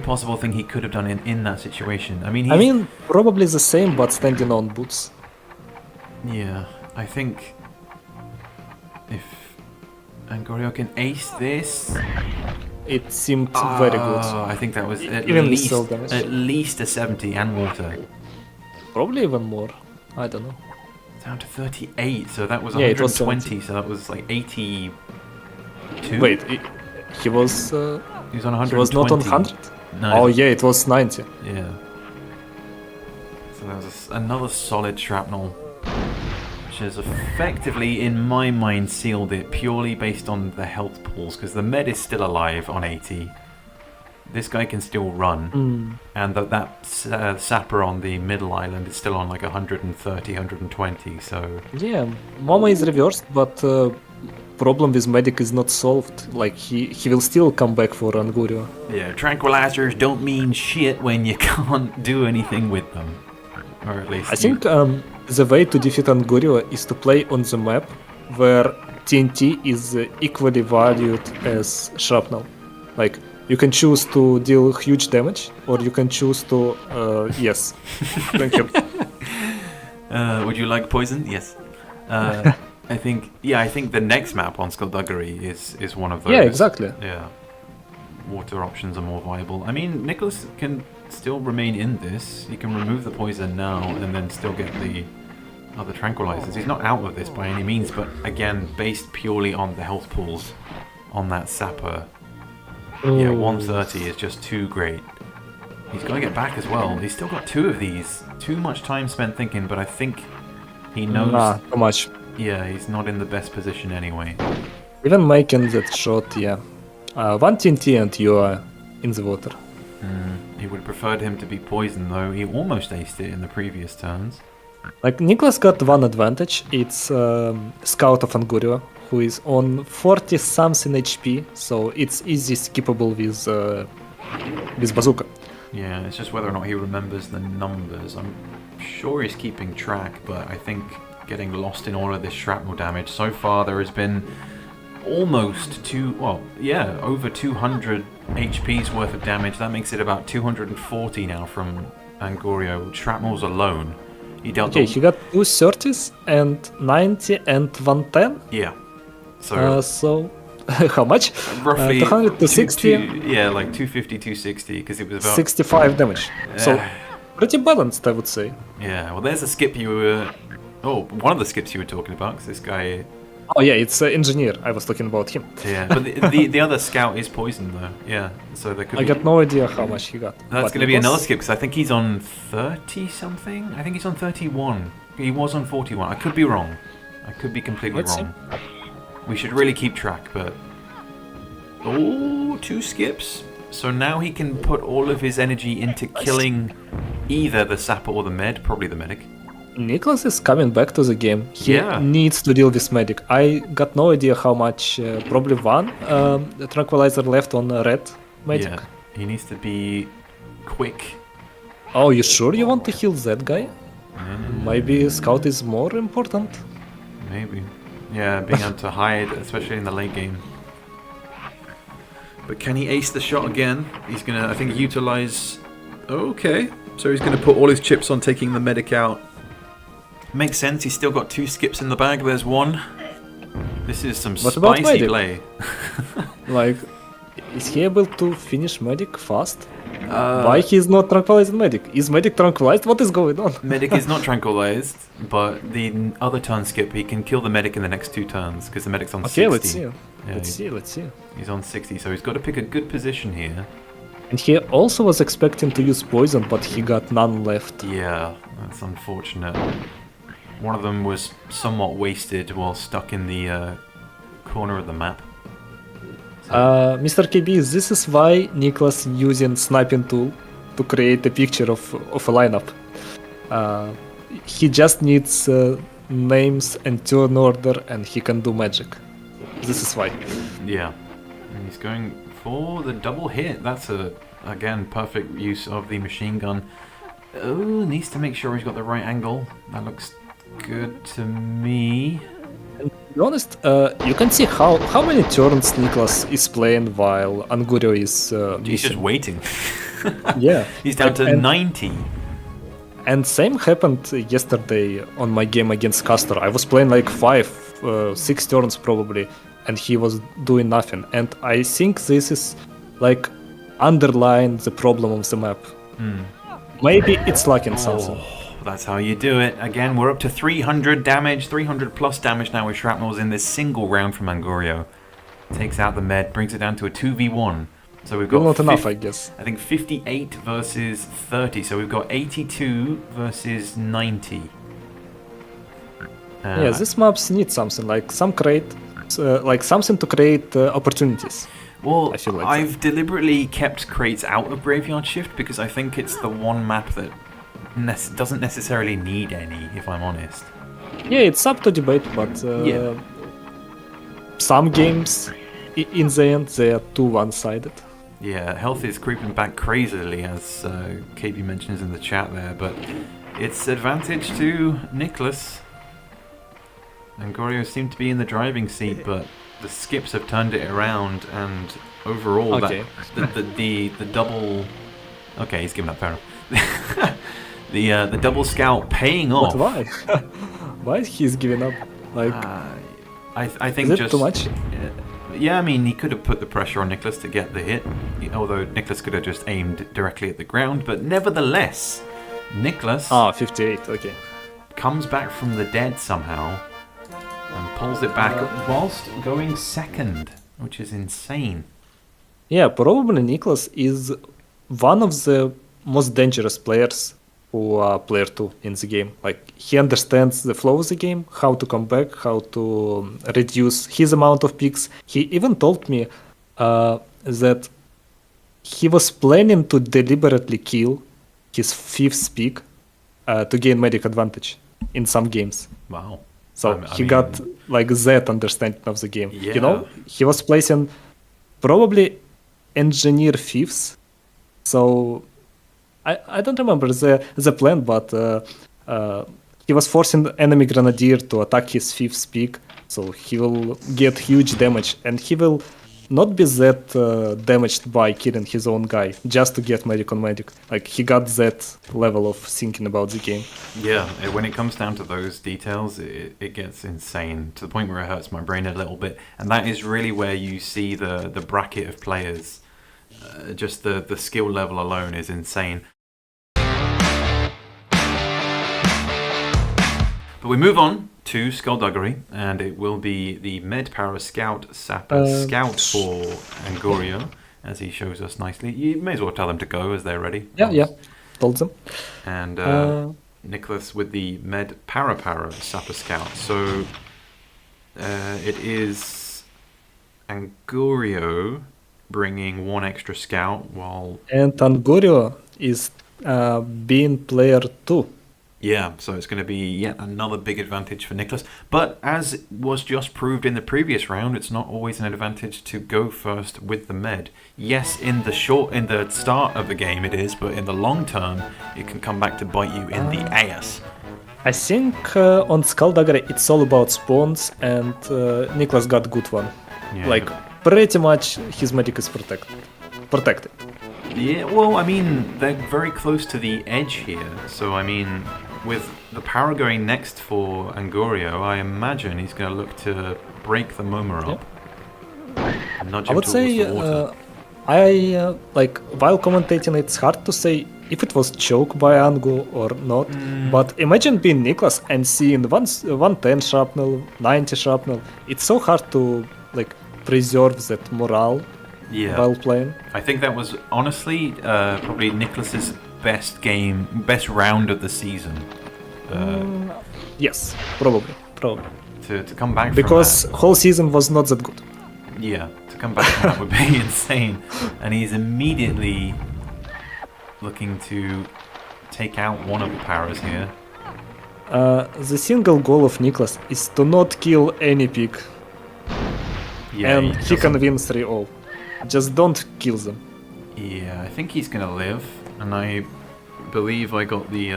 possible thing he could have done in that situation. I mean, probably the same, but standing on boots. Yeah, I think... If Angurio can ace this... It seemed very good. I think that was at even least a 70 and water. Probably even more. I don't know. Down to 38, so that was 120, so that was like 82. Wait, he was... he was on 120. He was not on 100? No. Oh yeah, it was 90. Yeah. So that was another solid shrapnel. Which has effectively, in my mind, sealed it purely based on the health pools, because the med is still alive on 80. This guy can still run, and that sapper on the middle island is still on like 130, 120, so... Yeah, Mama is reversed, but problem with medic is not solved. Like, he will still come back for Angurio. Yeah, tranquilizers don't mean shit when you can't do anything with them. Or at least... I think the way to defeat Angurio is to play on the map where TNT is equally valued as shrapnel. Like, you can choose to deal huge damage, or you can choose to... yes. Thank you. Would you like poison? Yes. I think the next map on Skullduggery is one of those. Yeah, exactly. Yeah. Water options are more viable. I mean, Niclas can still remain in this. He can remove the poison now and then still get the other tranquilizers. He's not out of this by any means, but again, based purely on the health pools on that sapper. Yeah, 130 is just too great. He's got to get back as well. He's still got two of these. Too much time spent thinking, but I think he knows... too much. Yeah, he's not in the best position anyway. Even making that shot, yeah. One TNT and you are in the water. He would have preferred him to be poisoned, though. He almost aced it in the previous turns. Like, Niclas got one advantage. It's Scout of Angurio, who is on 40-something HP, so it's easy skippable with Bazooka. Yeah, it's just whether or not he remembers the numbers. I'm sure he's keeping track, but I think getting lost in all of this shrapnel damage. So far, there has been almost over 200 HP's worth of damage. That makes it about 240 now from Angurio. Shrapnels alone. He dealt... Okay, he got 230s and 90 and 110. Yeah. So... so how much? Roughly 200 to 60. Yeah, like 250, 260, because it was about 65 damage. So pretty balanced, I would say. Yeah. Well, there's a skip you were... Oh, one of the skips you were talking about, because this guy... Oh yeah, it's Engineer. I was talking about him. Yeah, but the other scout is poisoned though. Yeah, so there could I got no idea how much he got. That's going to be another skip, because I think he's on 30 something. I think he's on 31. He was on 41. I could be wrong. I could be completely wrong. See. We should really keep track, but... Oh, 2 skips. So now he can put all of his energy into killing either the sapper or the med, probably the medic. Niclas is coming back to the game. He Yeah. needs to deal with medic. I got no idea how much, probably one tranquilizer left on red medic. Yeah, he needs to be quick. Oh, you sure you want to heal that guy? Maybe scout is more important? Maybe. Yeah, being able to hide, especially in the late game. But can he ace the shot again? He's gonna, I think, utilize... Okay, so he's gonna put all his chips on taking the medic out. Makes sense, he's still got 2 skips in the bag, there's 1. This is some What about spicy medic? play. Like, is he able to finish medic fast? Why he's not tranquilizing medic? Is medic tranquilized? What is going on? Medic is not tranquilized, but the other turn skip, he can kill the medic in the next 2 turns, because the medic's on 60. Okay, let's see. Yeah, Let's see. He's on 60, so he's got to pick a good position here. And he also was expecting to use poison, but he got none left. Yeah, that's unfortunate. One of them was somewhat wasted while stuck in the corner of the map. Mr. KB, this is why Niclas using sniping tool to create a picture of a lineup. He just needs names and turn order, and he can do magic. This is why. Yeah, and he's going for the double hit. That's again perfect use of the machine gun. Oh, needs to make sure he's got the right angle. That looks good to me. And to be honest, you can see how many turns Niclas is playing while Angurio is He's just missing. waiting. Yeah. He's down to And- 90. And same happened yesterday on my game against Castor. I was playing like 6 turns probably, and he was doing nothing. And I think this is like underline the problem of the map. Maybe it's lacking something. Oh, that's how you do it. Again, we're up to 300 damage, 300 plus damage now with shrapnels in this single round from Angurio. Takes out the med, brings it down to a 2v1. So we've got Not enough, I guess. I think 58 versus 30, so we've got 82 versus 90. Yeah, these maps need something like something to create opportunities. Well, I feel like I've deliberately kept crates out of Graveyard Shift because I think it's the one map that doesn't necessarily need any, if I'm honest. Yeah, it's up to debate, but Yeah. some games, in the end, they are too one-sided. Yeah, health is creeping back crazily, as KB mentions in the chat there, but it's advantage to Niclas. Angurio seemed to be in the driving seat, but the skips have turned it around, and overall, Okay. the double. Okay, he's given up. Fair enough. the double scout paying But off. why? Why he's giving up? Like, I think is it just too much? Yeah, I mean, he could have put the pressure on Niclas to get the hit, although Niclas could have just aimed directly at the ground. But nevertheless, Niclas 58, okay. comes back from the dead somehow and pulls it back whilst going second, which is insane. Yeah, probably Niclas is one of the most dangerous players who are player 2 in the game. Like, he understands the flow of the game, how to come back, how to reduce his amount of picks. He even told me that he was planning to deliberately kill his 5th pick to gain medic advantage in some games. Wow. So I he mean- got like that understanding of the game. Yeah. You know, he was placing probably engineer 5th. So I don't remember the plan, but he was forcing enemy grenadier to attack his 5th peak, so he will get huge damage, and he will not be that damaged by killing his own guy just to get medic on medic. Like, he got that level of thinking about the game. Yeah, when it comes down to those details, it gets insane to the point where it hurts my brain a little bit. And that is really where you see the bracket of players. Just the skill level alone is insane. But we move on to Skullduggery, and it will be the Med Para Scout Sapper Scout for Angurio, as he shows us nicely. You may as well tell them to go as they're ready. Yeah, told them. And Niclas with the Med Para Sapper Scout. So it is Angurio bringing 1 extra scout while... And Angurio is being player 2. Yeah, so it's going to be yet another big advantage for Niclas. But as was just proved in the previous round, it's not always an advantage to go first with the med. Yes, in the start of the game it is, but in the long term, it can come back to bite you in the ass. I think on Skullduggery it's all about spawns, and Niclas got good one. Yeah, Like, pretty much his medic is protected. Yeah, well, I mean, they're very close to the edge here, so I mean, with the power going next for Angurio, I imagine he's going to look to break the Momo up. And nudge I him would towards say, the water. like, while commentating, it's hard to say if it was choke by Angu or not, but imagine being Niclas and seeing 110 shrapnel, 90 shrapnel. It's so hard to, like, preserve that morale while playing. I think that was, honestly, probably Niclas's best round of the season. Yes, probably. To come back because from that, whole season was not that good. yeah, to come back from that would be insane. And he's immediately looking to take out one of the paras here. The single goal of Niclas is to not kill any pig, Yeah, and he can win 3-0. Just don't kill them. Yeah, I think he's gonna live, and I believe I got the.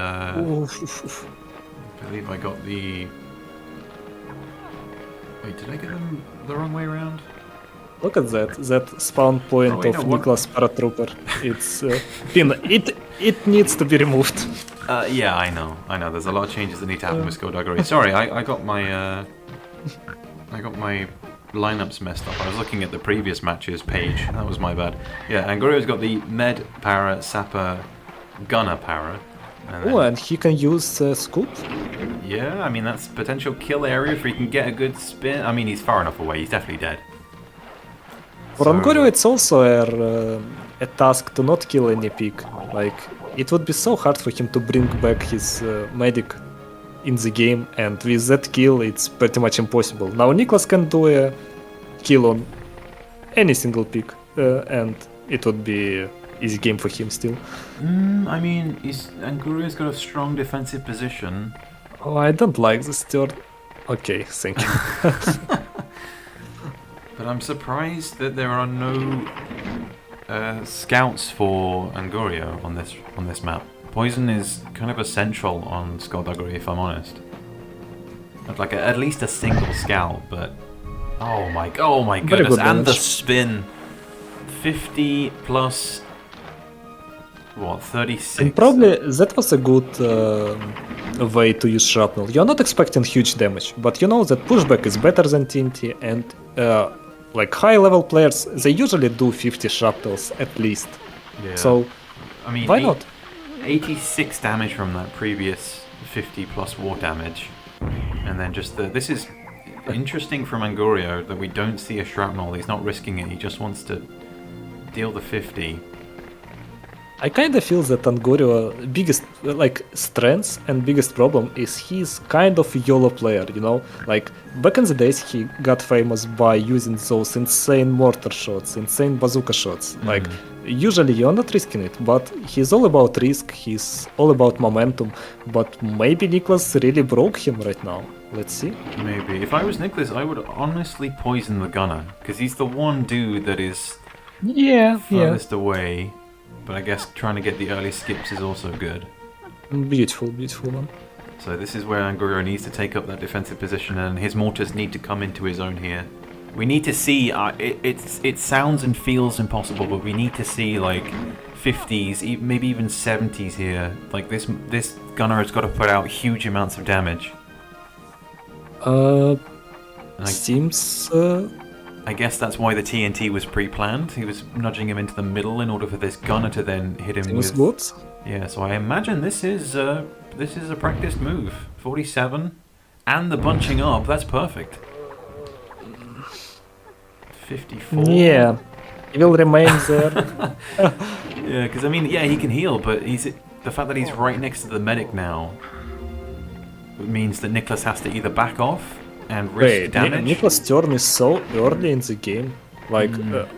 Wait, did I get them the wrong way around? Look at that spawn point Oh, wait, of no, what? Niclas Paratrooper. It's pin. It needs to be removed. Yeah, I know. There's a lot of changes that need to happen with Skullduggery. Sorry, I got my lineups messed up. I was looking at the previous matches page. That was my bad. Yeah, Angurio's got the Med para, Sapper, Gunner para. Oh, and he can use scoop. Yeah, I mean that's potential kill area if he can get a good spin. I mean he's far enough away. He's definitely dead. For Angurio, it's also a task to not kill any pig. Like, it would be so hard for him to bring back his medic in the game, and with that kill, it's pretty much impossible. Now, Niclas can do a kill on any single pig, and it would be easy game for him still. I mean, Angurio's got a strong defensive position. Oh, I don't like this turn. Okay, thank you. But I'm surprised that there are no scouts for Angurio on this map. Poison is kind of essential on Skullduggery, if I'm honest. Like at least a single scout, but oh my goodness! And the spin, 50 plus what, 36. And probably that was a good way to use shrapnel. You're not expecting huge damage, but you know that pushback is better than TNT, and like high level players, they usually do 50 shrapnels at least. Yeah. So I mean, why not? 86 damage from that previous 50 plus war damage, and then just this is interesting from Angurio that we don't see a shrapnel. He's not risking it. He just wants to deal the 50. I kinda feel that Angurio biggest strength and biggest problem is he's kind of a YOLO player, you know? Like back in the days he got famous by using those insane mortar shots, insane bazooka shots. Like usually you're not risking it, but he's all about risk, he's all about momentum, but maybe Niclas really broke him right now. Let's see. Maybe. If I was Niclas, I would honestly poison the gunner, because he's the one dude that is furthest away. But I guess trying to get the early skips is also good. Beautiful one. So this is where Angurio needs to take up that defensive position, and his mortars need to come into his own here. We need to see, it sounds and feels impossible, but we need to see like 50s, maybe even 70s here. Like this gunner has got to put out huge amounts of damage. Seems... I guess that's why the TNT was pre-planned. He was nudging him into the middle in order for this gunner to then hit him with... good. Yeah, so I imagine this is a practiced move. 47, and the bunching up, that's perfect. 54. Yeah, he will remain there. Yeah, because I mean, yeah, he can heal, but the fact that he's right next to the medic now means that Niclas has to either back off and risk damage. Niclas' turn is so early in the game. Like,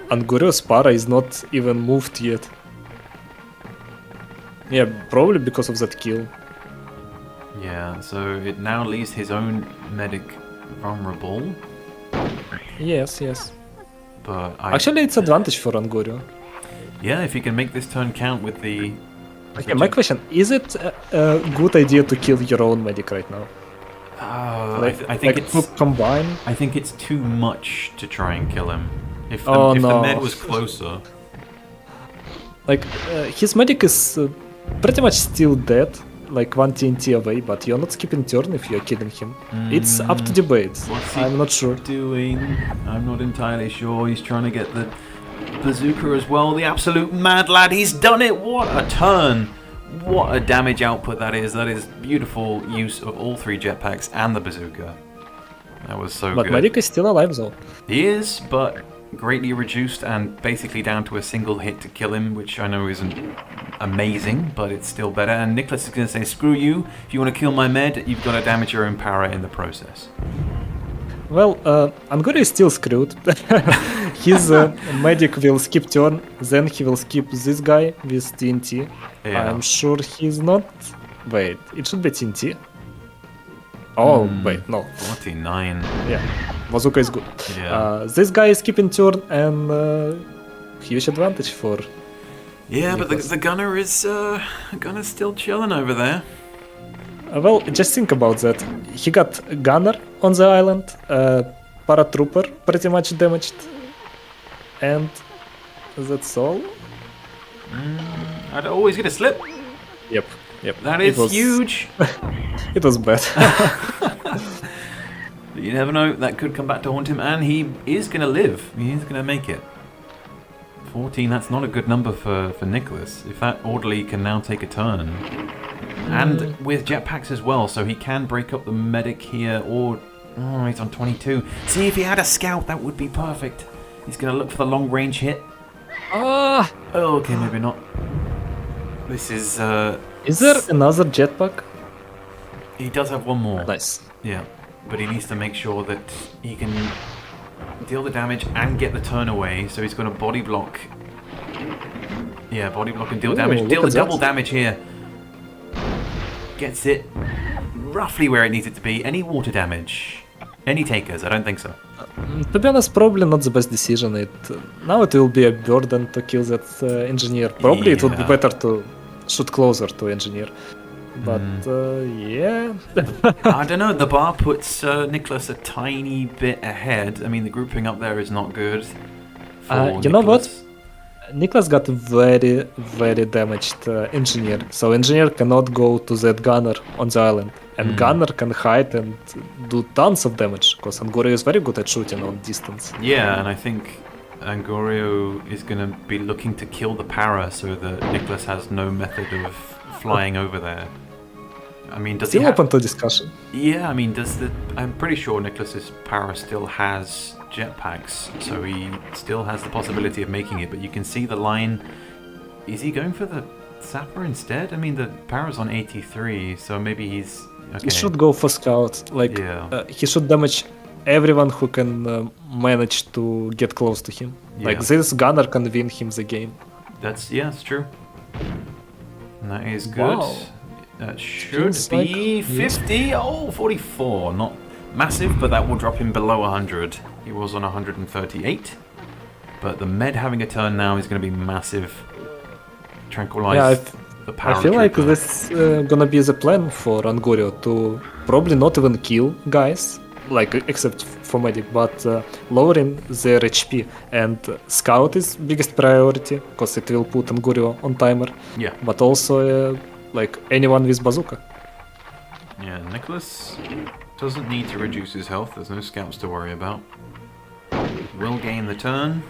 Angurio's para is not even moved yet. Yeah, probably because of that kill. Yeah, so it now leaves his own medic vulnerable, Yes, yes. but Actually, it's advantage for Angurio. yeah, if he can make this turn count with the... Okay, my question, is it a good idea to kill your own medic right now? I think like to combine? I think it's too much to try and kill him. If the, Oh, if the no. med was closer... Like, his medic is pretty much still dead, like 1 TNT away, but you're not skipping turn if you're killing him. It's up to debate. What's he I'm not sure. doing? I'm not entirely sure. He's trying to get the bazooka as well. The absolute mad lad. He's done it. What a turn. What a damage output that is. That is beautiful use of all 3 jetpacks and the bazooka. That was so But good. medic is still alive though. He is, but greatly reduced and basically down to a single hit to kill him, which I know isn't amazing, but it's still better. And Niclas is going to say, screw you. If you want to kill my med, you've got to damage your own para in the process. Well, Angurio is still screwed. His medic will skip turn, then he will skip this guy with TNT. Yeah. I'm sure he's not... Wait, it should be TNT. Oh, wait, no. 49. Yeah, bazooka is good. Yeah. This guy is skipping turn and huge advantage for... Yeah, but Niclas. the gunner is gunner's still chilling over there. Well, just think about that. He got gunner on the island, paratrooper pretty much damaged, and that's all. I'd always get a slip. Yep. That It is was- huge. It was bad. But you never know, that could come back to haunt him, and he is going to live. He is going to make it. 14, that's not a good number for Niclas. If that orderly can now take a turn. And with jetpacks as well, so he can break up the medic here, or... Oh, he's on 22. See, if he had a scout, that would be perfect. He's going to look for the long range hit. Ah! Oh, okay, maybe not. This is... Is there another jetpack? He does have one more. Nice. Yeah, but he needs to make sure that he can deal the damage and get the turn away, so he's going to body block. Yeah, body block and deal Ooh, damage. look Deal the at double that. damage here. Gets it roughly where it needs it to be. Any water damage? Any takers? I don't think so. To be honest, probably not the best decision. Now it will be a burden to kill that engineer. Probably it would be Yeah. better to shoot closer to engineer. But yeah. I don't know. The bar puts Niclas a tiny bit ahead. I mean, the grouping up there is not good. For You know what? Niclas. Niclas got very, very damaged engineer, so engineer cannot go to that gunner on the island, and gunner can hide and do tons of damage, because Angurio is very good at shooting on distance. Yeah, and I think Angurio is going to be looking to kill the para so that Niclas has no method of flying over there. I mean, does he Still have... open to discussion. Yeah, I mean, I'm pretty sure Niclas's para still has jetpacks, so he still has the possibility of making it, but you can see the line. Is he going for the sapper instead? I mean, the para's on 83, so maybe he's... Okay. He should go for scout. Like Yeah. he should damage everyone who can manage to get close to him. Like Yeah. this gunner can win him the game. That's true. And that is good. Wow. That should Seems be like- 50. Oh, 44. Not massive, but that will drop him below 100. He was on 138. But the med having a turn now is going to be massive. Tranquilize Yeah, the I paratrooper. feel like this gonna be the plan for Angurio to probably not even kill guys, like except for medic, but lowering their HP. And scout is biggest priority because it will put Angurio on timer, Yeah. but also like anyone with bazooka. Yeah, Niclas doesn't need to reduce his health. There's no scouts to worry about. Will gain the turn.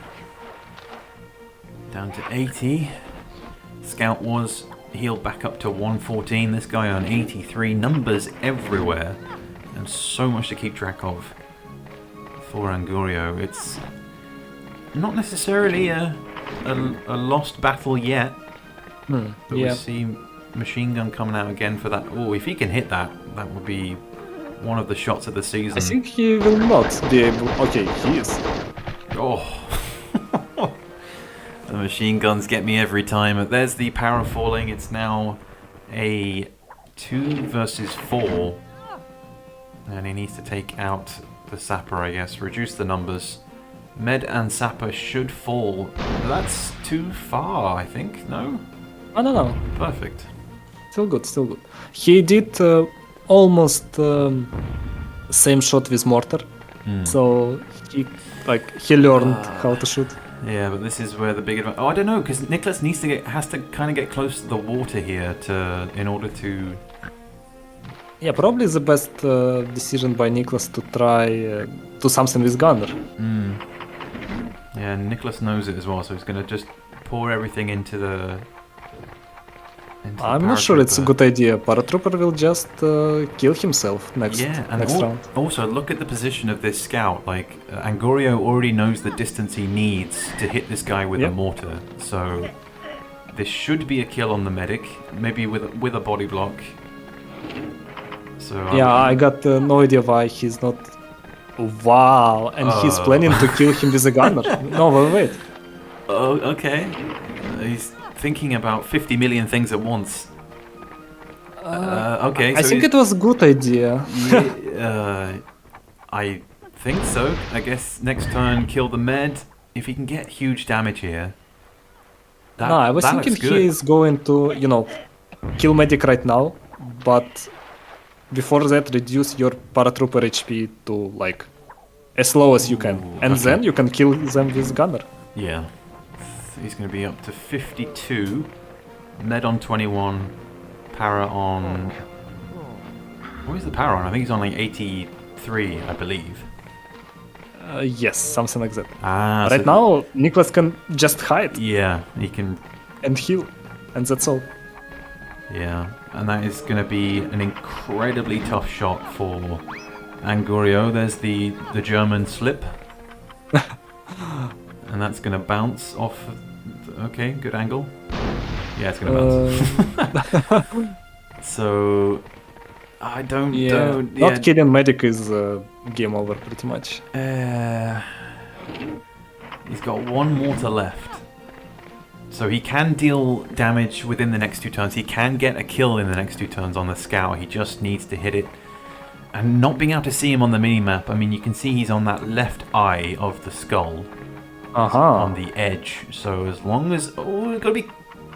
Down to 80. Scout was healed back up to 114. This guy on 83. Numbers everywhere. And so much to keep track of for Angurio. It's not necessarily a lost battle yet. But we Yeah, see machine gun coming out again for that. Oh, if he can hit that, that would be one of the shots of the season. I think he will not be able. Okay, he is. Oh. The machine guns get me every time. There's the para falling. It's now a 2 versus 4. And he needs to take out the Sapper, I guess. Reduce the numbers. Med and Sapper should fall. That's too far, I think. No? Oh, no. Perfect. Still good, still good. He did almost same shot with mortar, so he learned how to shoot. Yeah, but this is where the big advantage. Oh, I don't know, because Niclas has to kind of get close to the water here in order to. Yeah, probably the best decision by Niclas to try do something with gunner. Yeah, Niclas knows it as well, so he's going to just pour everything into the. I'm not sure it's a good idea. Paratrooper will just kill himself next round. Also, look at the position of this scout. Like, Angurio already knows the distance he needs to hit this guy with a mortar. So, this should be a kill on the medic, maybe with a body block. So I got no idea why he's not. Wow, and he's planning to kill him with a gunner. No, wait. Oh, okay. He's thinking about 50 million things at once. Okay, so I think it was a good idea. I think so. I guess next turn kill the med. If he can get huge damage here. I was thinking he is going to, kill medic right now, but before that reduce your paratrooper HP to as low as you can, and then you can kill them with gunner. Yeah. He's going to be up to 52. Med on 21. Para on. What is the para on? I think he's on 83, I believe. Yes, something like that. Right now, Niclas can just hide. Yeah, he can. And heal. And that's all. Yeah, and that is going to be an incredibly tough shot for Angurio. There's the German slip. And that's going to bounce off. Okay, good angle. Yeah, it's going to bounce. So, I don't. Not killing medic is game over pretty much. He's got one mortar left. So he can deal damage within the next 2 turns. He can get a kill in the next 2 turns on the scout. He just needs to hit it. And not being able to see him on the minimap, I mean, you can see he's on that left eye of the skull. On the edge. So as long as... Oh, we've got to be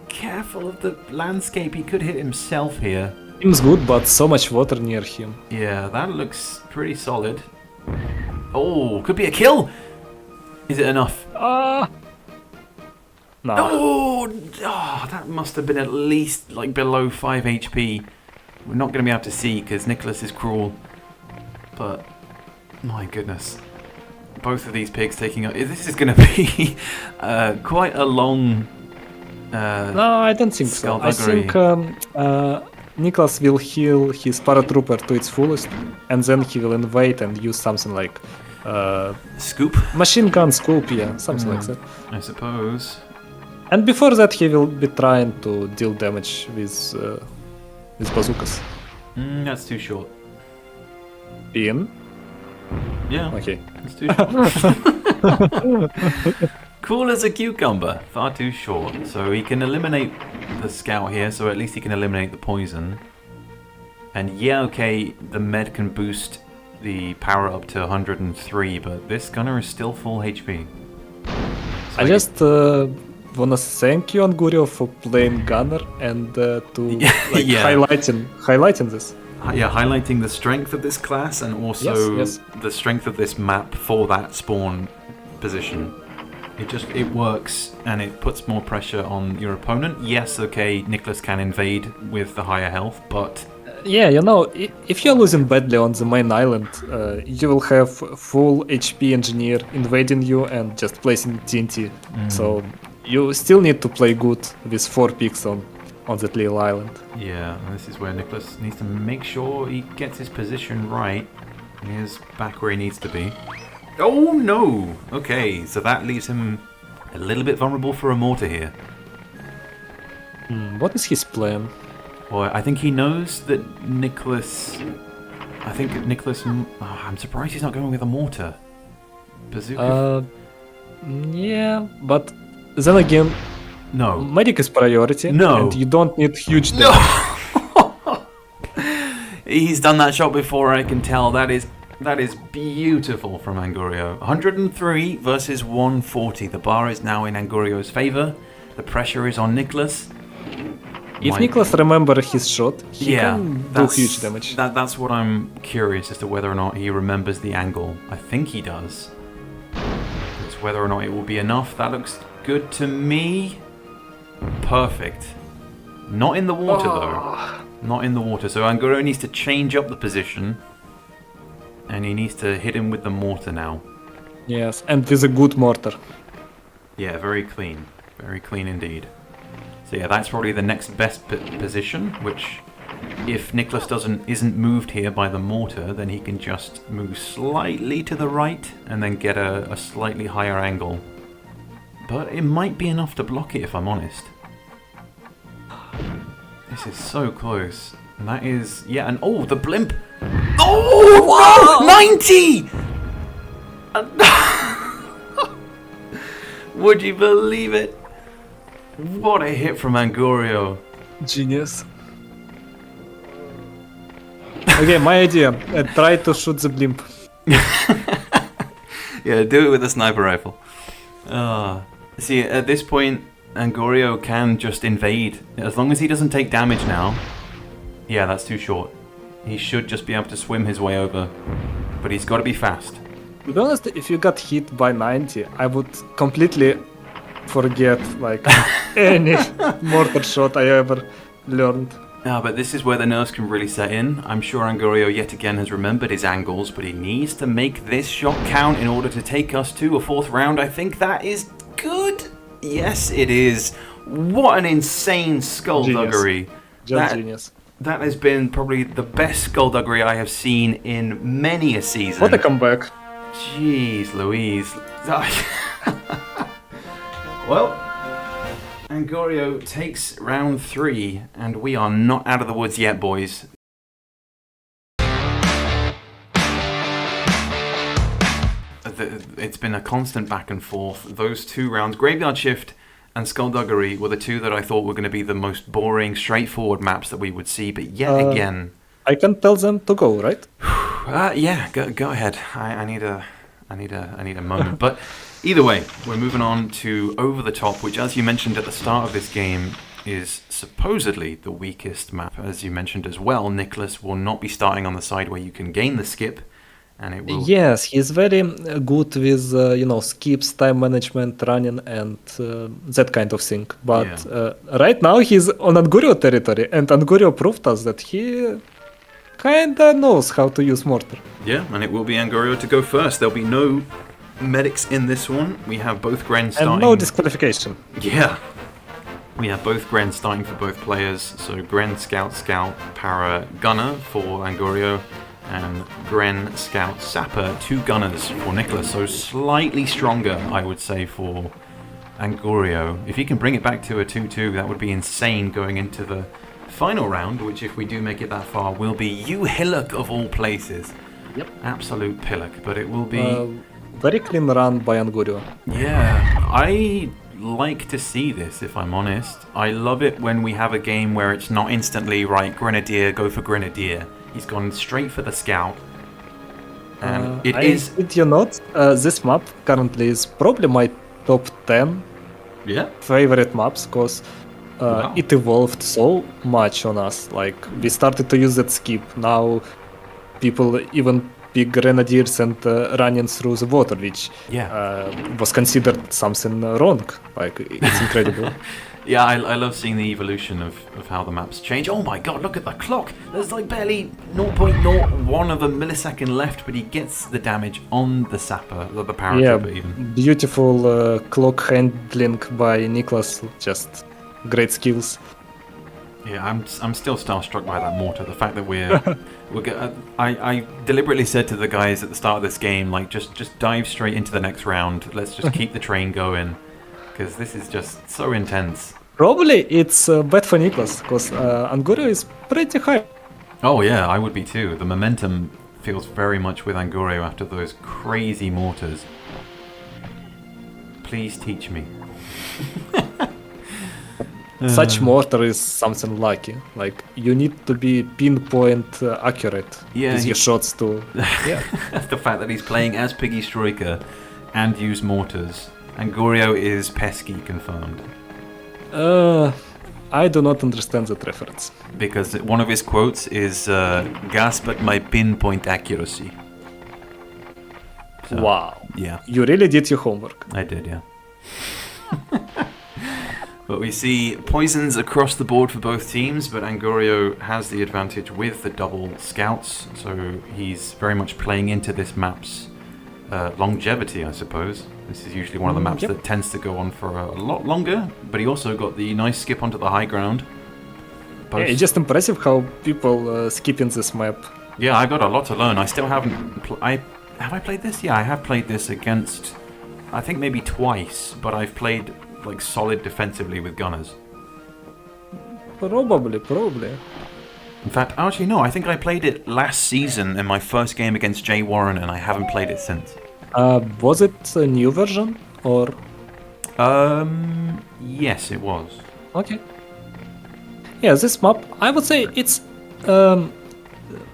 careful of the landscape. He could hit himself here. Seems good, but so much water near him. Yeah, that looks pretty solid. Oh, could be a kill! Is it enough? No. Oh, that must have been at least below 5 HP. We're not going to be able to see because Niclas is cruel. But, my goodness. Both of these pigs taking up. This is going to be quite a long. No, I don't think so. I think Niclas will heal his paratrooper to its fullest, and then he will invade and use something like scoop, machine gun scoop, something like that. I suppose. And before that, he will be trying to deal damage with bazookas. That's too short. In. Yeah. Okay. It's too short. Cool as a cucumber. Far too short. So he can eliminate the scout here, so at least he can eliminate the poison. And okay, the med can boost the power up to 103, but this gunner is still full HP. So I just wanna thank you, Angurio, for playing gunner and highlighting this. Yeah, highlighting the strength of this class and also the strength of this map for that spawn position. It works and it puts more pressure on your opponent. Yes, okay, Niclas can invade with the higher health, but... if you're losing badly on the main island, you will have full HP engineer invading you and just placing TNT. So you still need to play good with 4 picks on that little island. Yeah, and this is where Niclas needs to make sure he gets his position right. He is back where he needs to be. Oh no! Okay, so that leaves him a little bit vulnerable for a mortar here. What is his plan? Well, I think he knows that Niclas... I'm surprised he's not going with a mortar. Bazooka... yeah, but then again... No. Medic is priority, no. and you don't need huge damage. He's done that shot before, I can tell. That is beautiful from Angurio. 103 versus 140. The bar is now in Angurio's favor. The pressure is on Niclas. If Niclas remember his shot, he can do huge damage. That's what I'm curious as to whether or not he remembers the angle. I think he does. It's whether or not it will be enough. That looks good to me. Perfect. Not in the water though. Not in the water. So Angurio needs to change up the position. And he needs to hit him with the mortar now. Yes, and with a good mortar. Yeah, very clean. Very clean indeed. So yeah, that's probably the next best position, which if Niclas isn't moved here by the mortar, then he can just move slightly to the right and then get a slightly higher angle. But it might be enough to block it if I'm honest. This is so close. And that is, yeah, and oh, the blimp! Oh, wow! 90! Would you believe it? What a hit from Angurio. Genius. Okay, my idea. Try to shoot the blimp. Yeah, do it with a sniper rifle. See, at this point, Angurio can just invade. As long as he doesn't take damage now. Yeah, that's too short. He should just be able to swim his way over. But he's got to be fast. To be honest, if you got hit by 90, I would completely forget like any mortar shot I ever learned. Yeah, but this is where the nerves can really set in. I'm sure Angurio yet again has remembered his angles, but he needs to make this shot count in order to take us to a fourth round. I think that is good. Yes, it is. What an insane skullduggery. Just genius. That has been probably the best skullduggery I have seen in many a season. What a comeback. Jeez Louise. Well, Angurio takes round 3, and we are not out of the woods yet, boys. It's been a constant back and forth. Those 2 rounds, Graveyard Shift and Skullduggery, were the 2 that I thought were going to be the most boring, straightforward maps that we would see, but yet again... I can tell them to go, right? Yeah, go ahead. I need a moment. But either way, we're moving on to Over the Top, which, as you mentioned at the start of this game, is supposedly the weakest map. As you mentioned as well, Niclas will not be starting on the side where you can gain the skip, and it will. Yes, he's very good with skips, time management, running, and that kind of thing. But right now he's on Angurio territory, and Angurio proved us that he kinda knows how to use mortar. Yeah, and it will be Angurio to go first. There'll be no medics in this one. We have both Gren starting. And no disqualification. Yeah. We have both Gren starting for both players. So Gren, Scout, Para, Gunner for Angurio. And Gren, Scout, Sapper, 2 Gunners for Niclas. So slightly stronger, I would say, for Angurio. If he can bring it back to a 2-2, that would be insane going into the final round, which, if we do make it that far, will be Hillock of all places. Yep. Absolute pillock, but it will be... very clean run by Angurio. Yeah, I like to see this, if I'm honest. I love it when we have a game where it's not instantly, right, Grenadier, go for Grenadier. He's gone straight for the Scout. And Did you note, this map currently is probably my top 10 favorite maps, because it evolved so much on us. Like, we started to use that skip. Now people even pick Grenadiers and running through the water, which was considered something wrong. Like, it's incredible. Yeah, I love seeing the evolution of how the maps change. Oh my god, look at the clock! There's like barely 0.01 of a millisecond left, but he gets the damage on the Sapper, the Paratrooper even. Beautiful clock handling by Niclas, just great skills. Yeah, I'm still starstruck by that mortar. The fact that I deliberately said to the guys at the start of this game, like, just dive straight into the next round. Let's just keep the train going, because this is just so intense. Probably it's bad for Niclas, because Angurio is pretty high. Oh yeah, I would be too. The momentum feels very much with Angurio after those crazy mortars. Please teach me. such mortar is something lucky. Like you need to be pinpoint accurate Yeah, with he- your shots to. Yeah. That's the fact that he's playing as Piggy Striker and use mortars. Angurio is pesky confirmed. I do not understand that reference. Because one of his quotes is, gasp at my pinpoint accuracy. So, Wow. Yeah, You really did your homework. I did, yeah. But we see poisons across the board for both teams, but Angurio has the advantage with the double scouts, so he's very much playing into this map's longevity, I suppose. This is usually one of the maps Yep. that tends to go on for a lot longer, but he also got the nice skip onto the high ground. Yeah, it's just impressive how people skip in this map. Yeah, I got a lot to learn. I still haven't. Have I played this? Yeah, I have played this against. I think maybe twice, but I've played like solid defensively with gunners. Probably. In fact, actually no. I think I played it last season in my first game against Jay Warren, and I haven't played it since. Was it a new version or? Yes, it was. Okay. Yeah, this map, I would say it's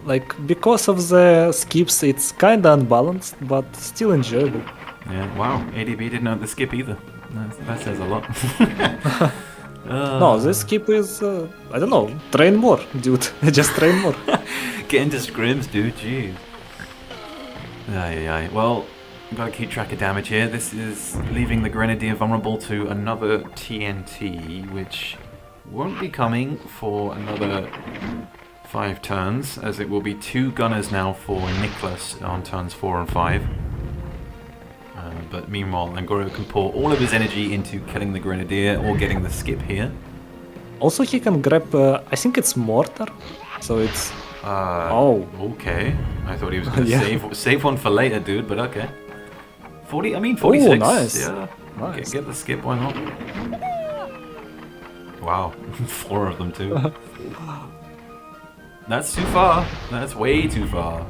like because of the skips, it's kinda unbalanced, but still enjoyable. Yeah. Wow. ADB didn't have the skip either. That says a lot. No, this skip is I don't know, train more, dude. Just train more. Get into scrims, dude. Jeez. Aye. Well, gotta keep track of damage here. This is leaving the Grenadier vulnerable to another TNT, which won't be coming for another 5 turns, as it will be 2 gunners now for Niclas on turns 4 and 5. But meanwhile, Angurio can pour all of his energy into killing the Grenadier or getting the skip here. Also, he can grab. I think it's mortar, so it's. Okay. I thought he was gonna Yeah. save one for later, dude. But okay. 46. Nice. Yeah. Nice. Get the skip. Why not? Wow, 4 of them too. That's too far. That's way too far.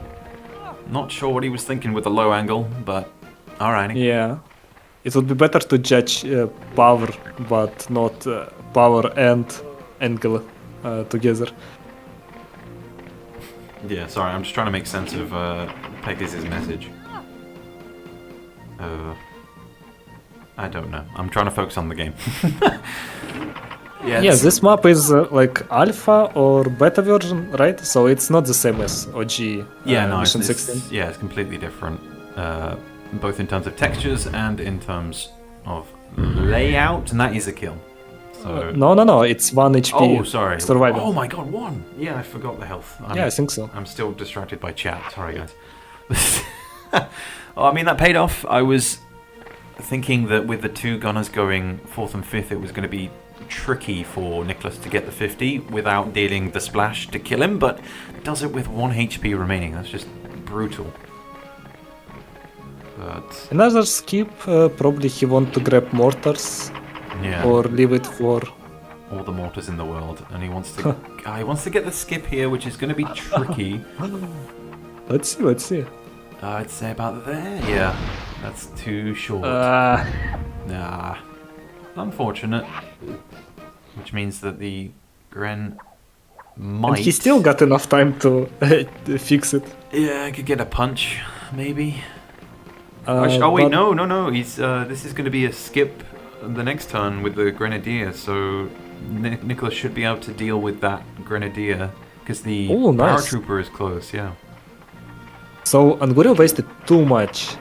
Not sure what he was thinking with the low angle, but alrighty. Yeah, it would be better to judge power, but not power and angle together. Yeah, sorry, I'm just trying to make sense of Pegasus' message. I don't know. I'm trying to focus on the game. Yeah, this map is like alpha or beta version, right? So it's not the same as OG Mission 16. Yeah, it's completely different. Both in terms of textures and in terms of layout, and that is a kill. So No, it's 1 HP. Oh, sorry. Survival. Oh my god, 1! Yeah, I forgot the health. Yeah, I think so. I'm still distracted by chat. Sorry, guys. Oh, I mean, that paid off. I was thinking that with the 2 gunners going 4th and 5th, it was going to be tricky for Niclas to get the 50 without dealing the splash to kill him, but does it with 1 HP remaining. That's just brutal. But Another skip, probably he want to grab mortars yeah, or leave it for. all the mortars in the world, and he wants to. He wants to get the skip here, which is going to be tricky. Let's see. I'd say about there. Yeah, that's too short. Nah, unfortunate. Which means that the Gren might. And he still got enough time to fix it. Yeah, I could get a punch, maybe. But- Wait, no. He's this is going to be a skip the next turn with the Grenadier, so Niclas should be able to deal with that Grenadier because the Oh, nice. paratrooper is close. Yeah. So Angurio wasted too much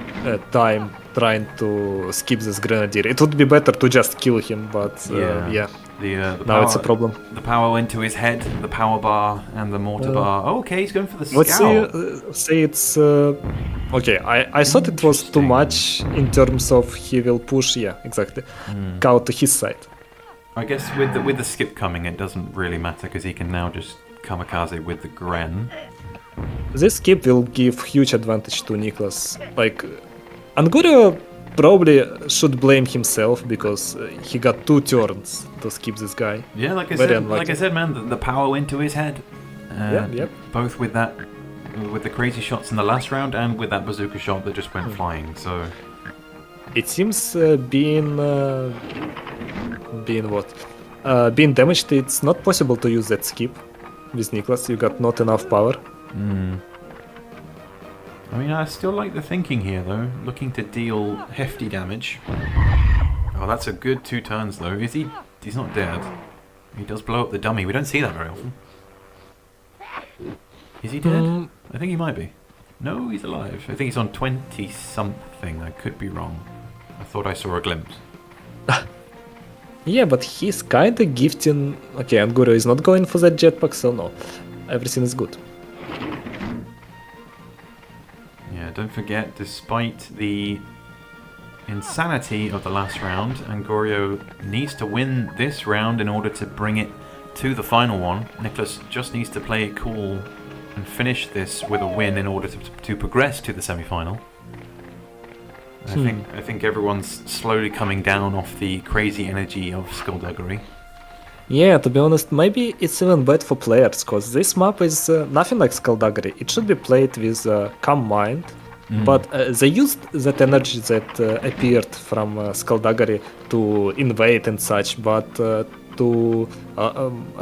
time trying to skip this grenadier. It would be better to just kill him, but yeah. The Now it's a power- problem. The power went to his head, the power bar and the mortar bar. Oh, okay, he's going for the scout. Let's say it's okay. I thought it was too much in terms of he will push. Yeah, exactly. Cow to his side. I guess with the skip coming, it doesn't really matter because he can now just kamikaze with the Gren. This skip will give huge advantage to Niclas. Like Angurio probably should blame himself because he got 2 turns to skip this guy. Yeah, like I Very said, unlucky. man, the power went to his head. Yep. Both with the crazy shots in the last round and with that bazooka shot that just went flying. So It seems being what? being damaged, it's not possible to use that skip with Niclas. You got not enough power. I mean, I still like the thinking here, though. Looking to deal hefty damage. Oh, that's a good 2 turns, though. Is he? He's not dead. He does blow up the dummy. We don't see that very often. Is he dead? I think he might be. No, he's alive. I think he's on 20-something. I could be wrong. I thought I saw a glimpse. Yeah, but he's kinda gifting... Okay, Angurio is not going for that jetpack, so no. Everything is good. Yeah, don't forget, despite the insanity of the last round, Angurio needs to win this round in order to bring it to the final one. Niclas just needs to play it cool and finish this with a win in order to progress to the semi-final. I think everyone's slowly coming down off the crazy energy of Skullduggery. Yeah, to be honest, maybe it's even bad for players, because this map is nothing like Skullduggery. It should be played with calm mind, but they used that energy that appeared from Skullduggery to invade and such, but to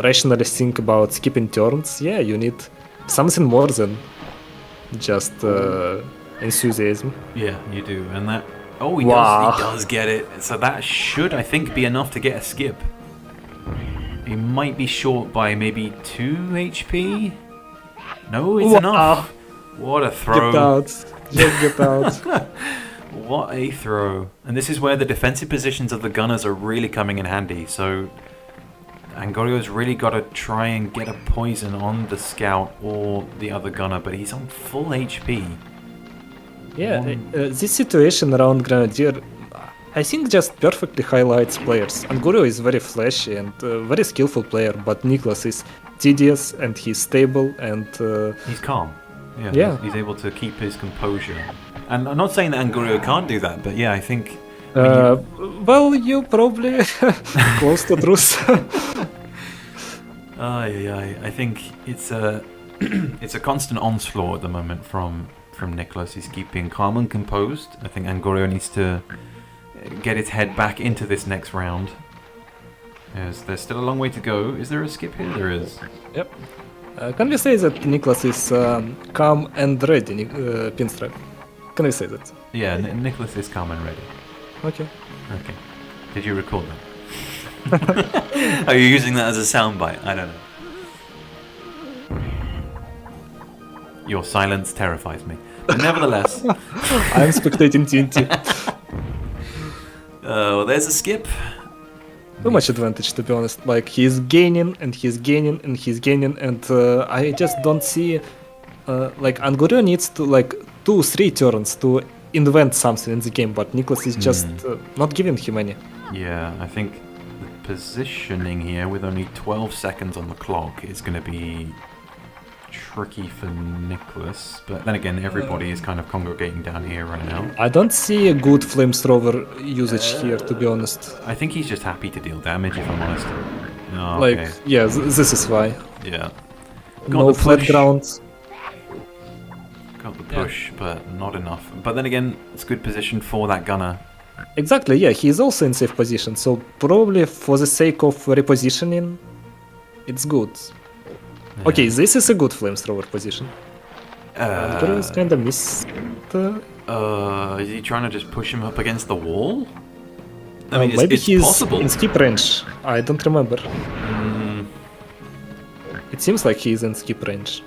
rationally think about skipping turns, yeah, you need something more than just enthusiasm. Yeah, you do, and that... Oh, he does get it. So that should, I think, be enough to get a skip. He might be short by maybe 2 HP? No, it's enough. What a throw. Get out. Just get out. What a throw. And this is where the defensive positions of the gunners are really coming in handy. So Angorio's really got to try and get a poison on the scout or the other gunner, but he's on full HP. Yeah, this situation around Grenadier, I think just perfectly highlights players. Angurio is very flashy and very skillful player, but Niclas is tedious and he's stable and... he's calm. Yeah. He's able to keep his composure. And I'm not saying that Angurio can't do that, but yeah, I think... well, you probably close to truth. I think it's a it's a constant onslaught at the moment from Niclas. He's keeping calm and composed. I think Angurio needs to get its head back into this next round. There's still a long way to go. Is there a skip here? There is. Yep. Can we say that Niclas is calm and ready, Pinstripe? Can we say that? Yeah, Niclas is calm and ready. Okay. Did you record that? Are you using that as a soundbite? I don't know. Your silence terrifies me. But nevertheless... I'm spectating TNT. Well, there's a skip. Too much advantage, to be honest. Like, he's gaining, and he's gaining, and he's gaining, and I just don't see... like, Angurio needs to, 2-3 turns to invent something in the game, but Niclas is just not giving him any. Yeah, I think the positioning here, with only 12 seconds on the clock, is going to be tricky for Niclas, but then again, everybody is kind of congregating down here right now. I don't see a good flamethrower usage here, to be honest. I think he's just happy to deal damage, if I'm honest. Oh, okay. This is why. Yeah. No flat ground. Got the push, but not enough. But then again, it's good position for that gunner. Exactly, yeah, he's also in safe position, so probably for the sake of repositioning, it's good. Yeah. Okay, this is a good flamethrower position. Angurio is kinda missed. Is he trying to just push him up against the wall? I mean, maybe it's he's possible. in skip range. I don't remember. It seems like he's in skip range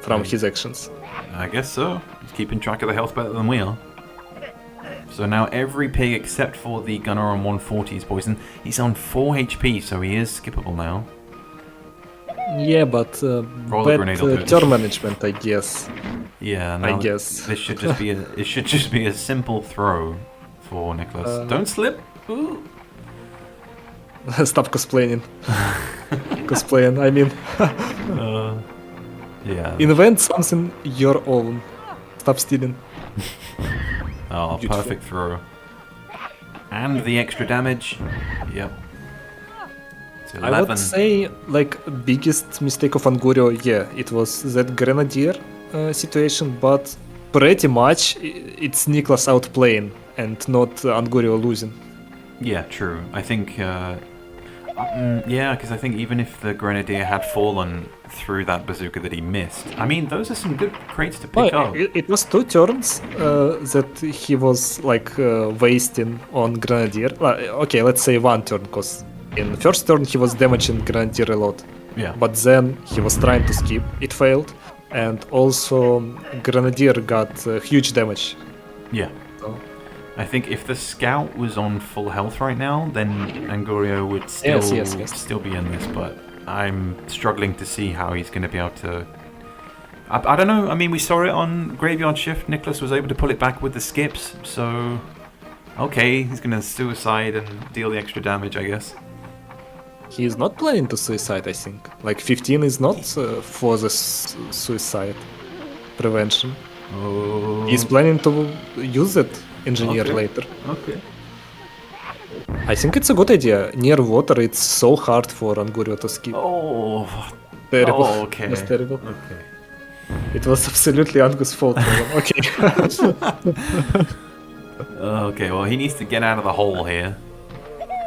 from his actions. I guess so. He's keeping track of the health better than we are. So now every pig except for the gunner on 140 is poisoned. He's on 4 HP, so he is skippable now. Yeah, but bad turn management, I guess. Yeah, I guess. This should just be it should just be a simple throw for Niclas. Don't slip. Ooh. Stop cosplaying. Cosplaying, I mean. Yeah. Invent something your own. Stop stealing. Oh, beautiful. Perfect throw. And the extra damage. Yep. It's 11. I would say, biggest mistake of Angurio, yeah, it was that Grenadier situation, but pretty much it's Niclas outplaying and not Angurio losing. Yeah, true. I think Yeah, because I think even if the Grenadier had fallen through that bazooka that he missed, I mean, those are some good crates to pick up. It was 2 turns that he was wasting on Grenadier. Okay, let's say 1 turn, because in the first turn he was damaging Grenadier a lot. Yeah. But then he was trying to skip, it failed, and also Grenadier got huge damage. Yeah. So. I think if the scout was on full health right now, then Angurio would still be in this, but I'm struggling to see how he's going to be able to... I don't know, I mean, we saw it on Graveyard Shift. Niclas was able to pull it back with the skips, so... Okay, he's going to suicide and deal the extra damage, I guess. He is not planning to suicide, I think. Like 15 is not for the suicide prevention. Oh. He's planning to use it engineer later. Okay. I think it's a good idea. Near water, it's so hard for Angurio to skip. Oh. Terrible. Oh, okay. It was terrible. Okay. It was absolutely Angus' fault. Okay. Okay, well, he needs to get out of the hole here.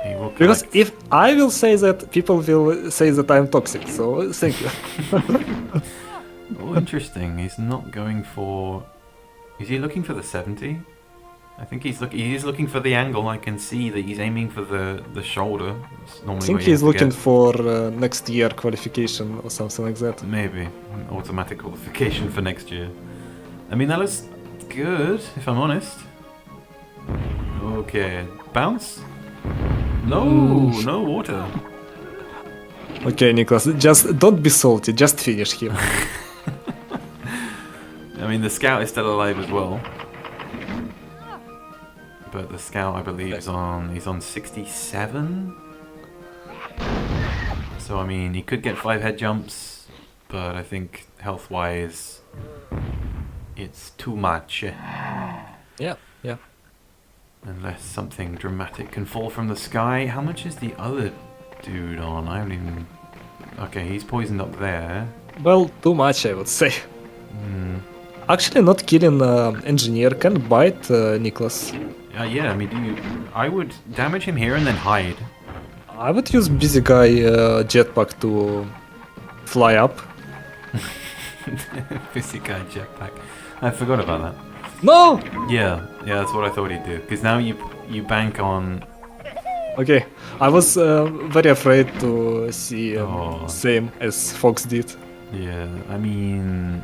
He will Because collect- if I will say that, people will say that I'm toxic. So thank you. Oh, interesting. He's not going for... Is he looking for the 70? I think he's looking for the angle. I can see that he's aiming for the shoulder. It's normally I think where you he's have to looking get- for next year qualification or something like that. Maybe. An automatic qualification for next year. I mean, that looks good, if I'm honest. Okay. Bounce? No, no water. Okay, Niclas, just don't be salty. Just finish him. I mean, the scout is still alive as well. But the scout, I believe, he's on 67. So I mean, he could get 5 head jumps, but I think health-wise, it's too much. Yeah. Unless something dramatic can fall from the sky. How much is the other dude on? I haven't even... Okay, he's poisoned up there. Well, too much, I would say. Hmm. Actually, not killing engineer can bite Niclas. Yeah, I mean, I would damage him here and then hide. I would use busy guy jetpack to fly up. Physical jetpack. I forgot about that. No! Yeah, that's what I thought he'd do. Because now you bank on... Okay, I was very afraid to see Oh. same as Fox did. Yeah, I mean...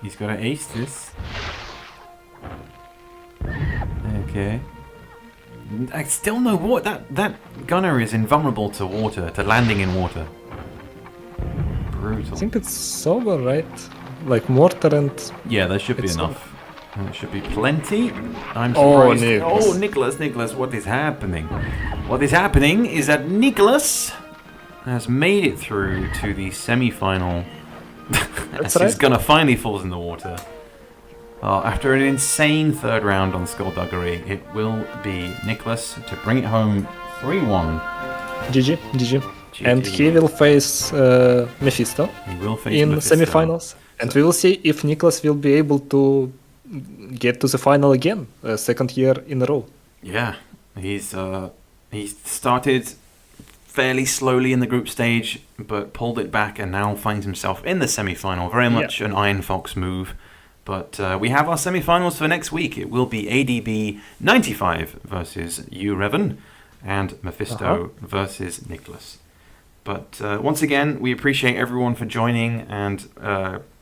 he's got to ace this. Okay. I still know what... That gunner is invulnerable to water, to landing in water. Brutal. I think it's sober, right? Like mortar and... Yeah, there should be It's enough. There should be plenty. I'm Oh, surprised. Niclas. Niclas, what is happening? What is happening is that Niclas has made it through to the semi-final. That's His right. gunner finally falls in the water. After an insane third round on Skullduggery, it will be Niclas to bring it home 3-1. GG. And he will face Mephisto He will face in Mephisto. semifinals. And we will see if Niclas will be able to get to the final again, second year in a row. Yeah, he's started fairly slowly in the group stage, but pulled it back and now finds himself in the semi-final. Very much an Iron Fox move. But we have our semi-finals for next week. It will be ADB 95 versus Revan and Mephisto versus Niclas. But once again, we appreciate everyone for joining and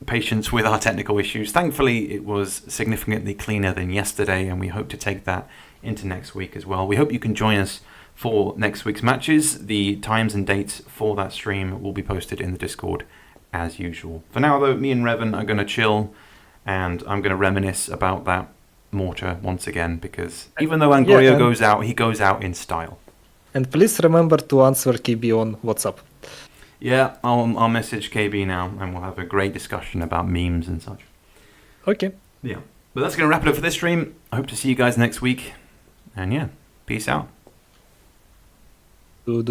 patience with our technical issues. Thankfully, it was significantly cleaner than yesterday, and we hope to take that into next week as well. We hope you can join us for next week's matches. The times and dates for that stream will be posted in the Discord as usual. For now, though, me and Revan are going to chill, and I'm going to reminisce about that mortar once again, because even though Angurio goes out, he goes out in style. And please remember to answer KB on WhatsApp. Yeah, I'll message KB now, and we'll have a great discussion about memes and such. Okay. Yeah. But that's going to wrap it up for this stream. I hope to see you guys next week. And yeah, peace out. Do.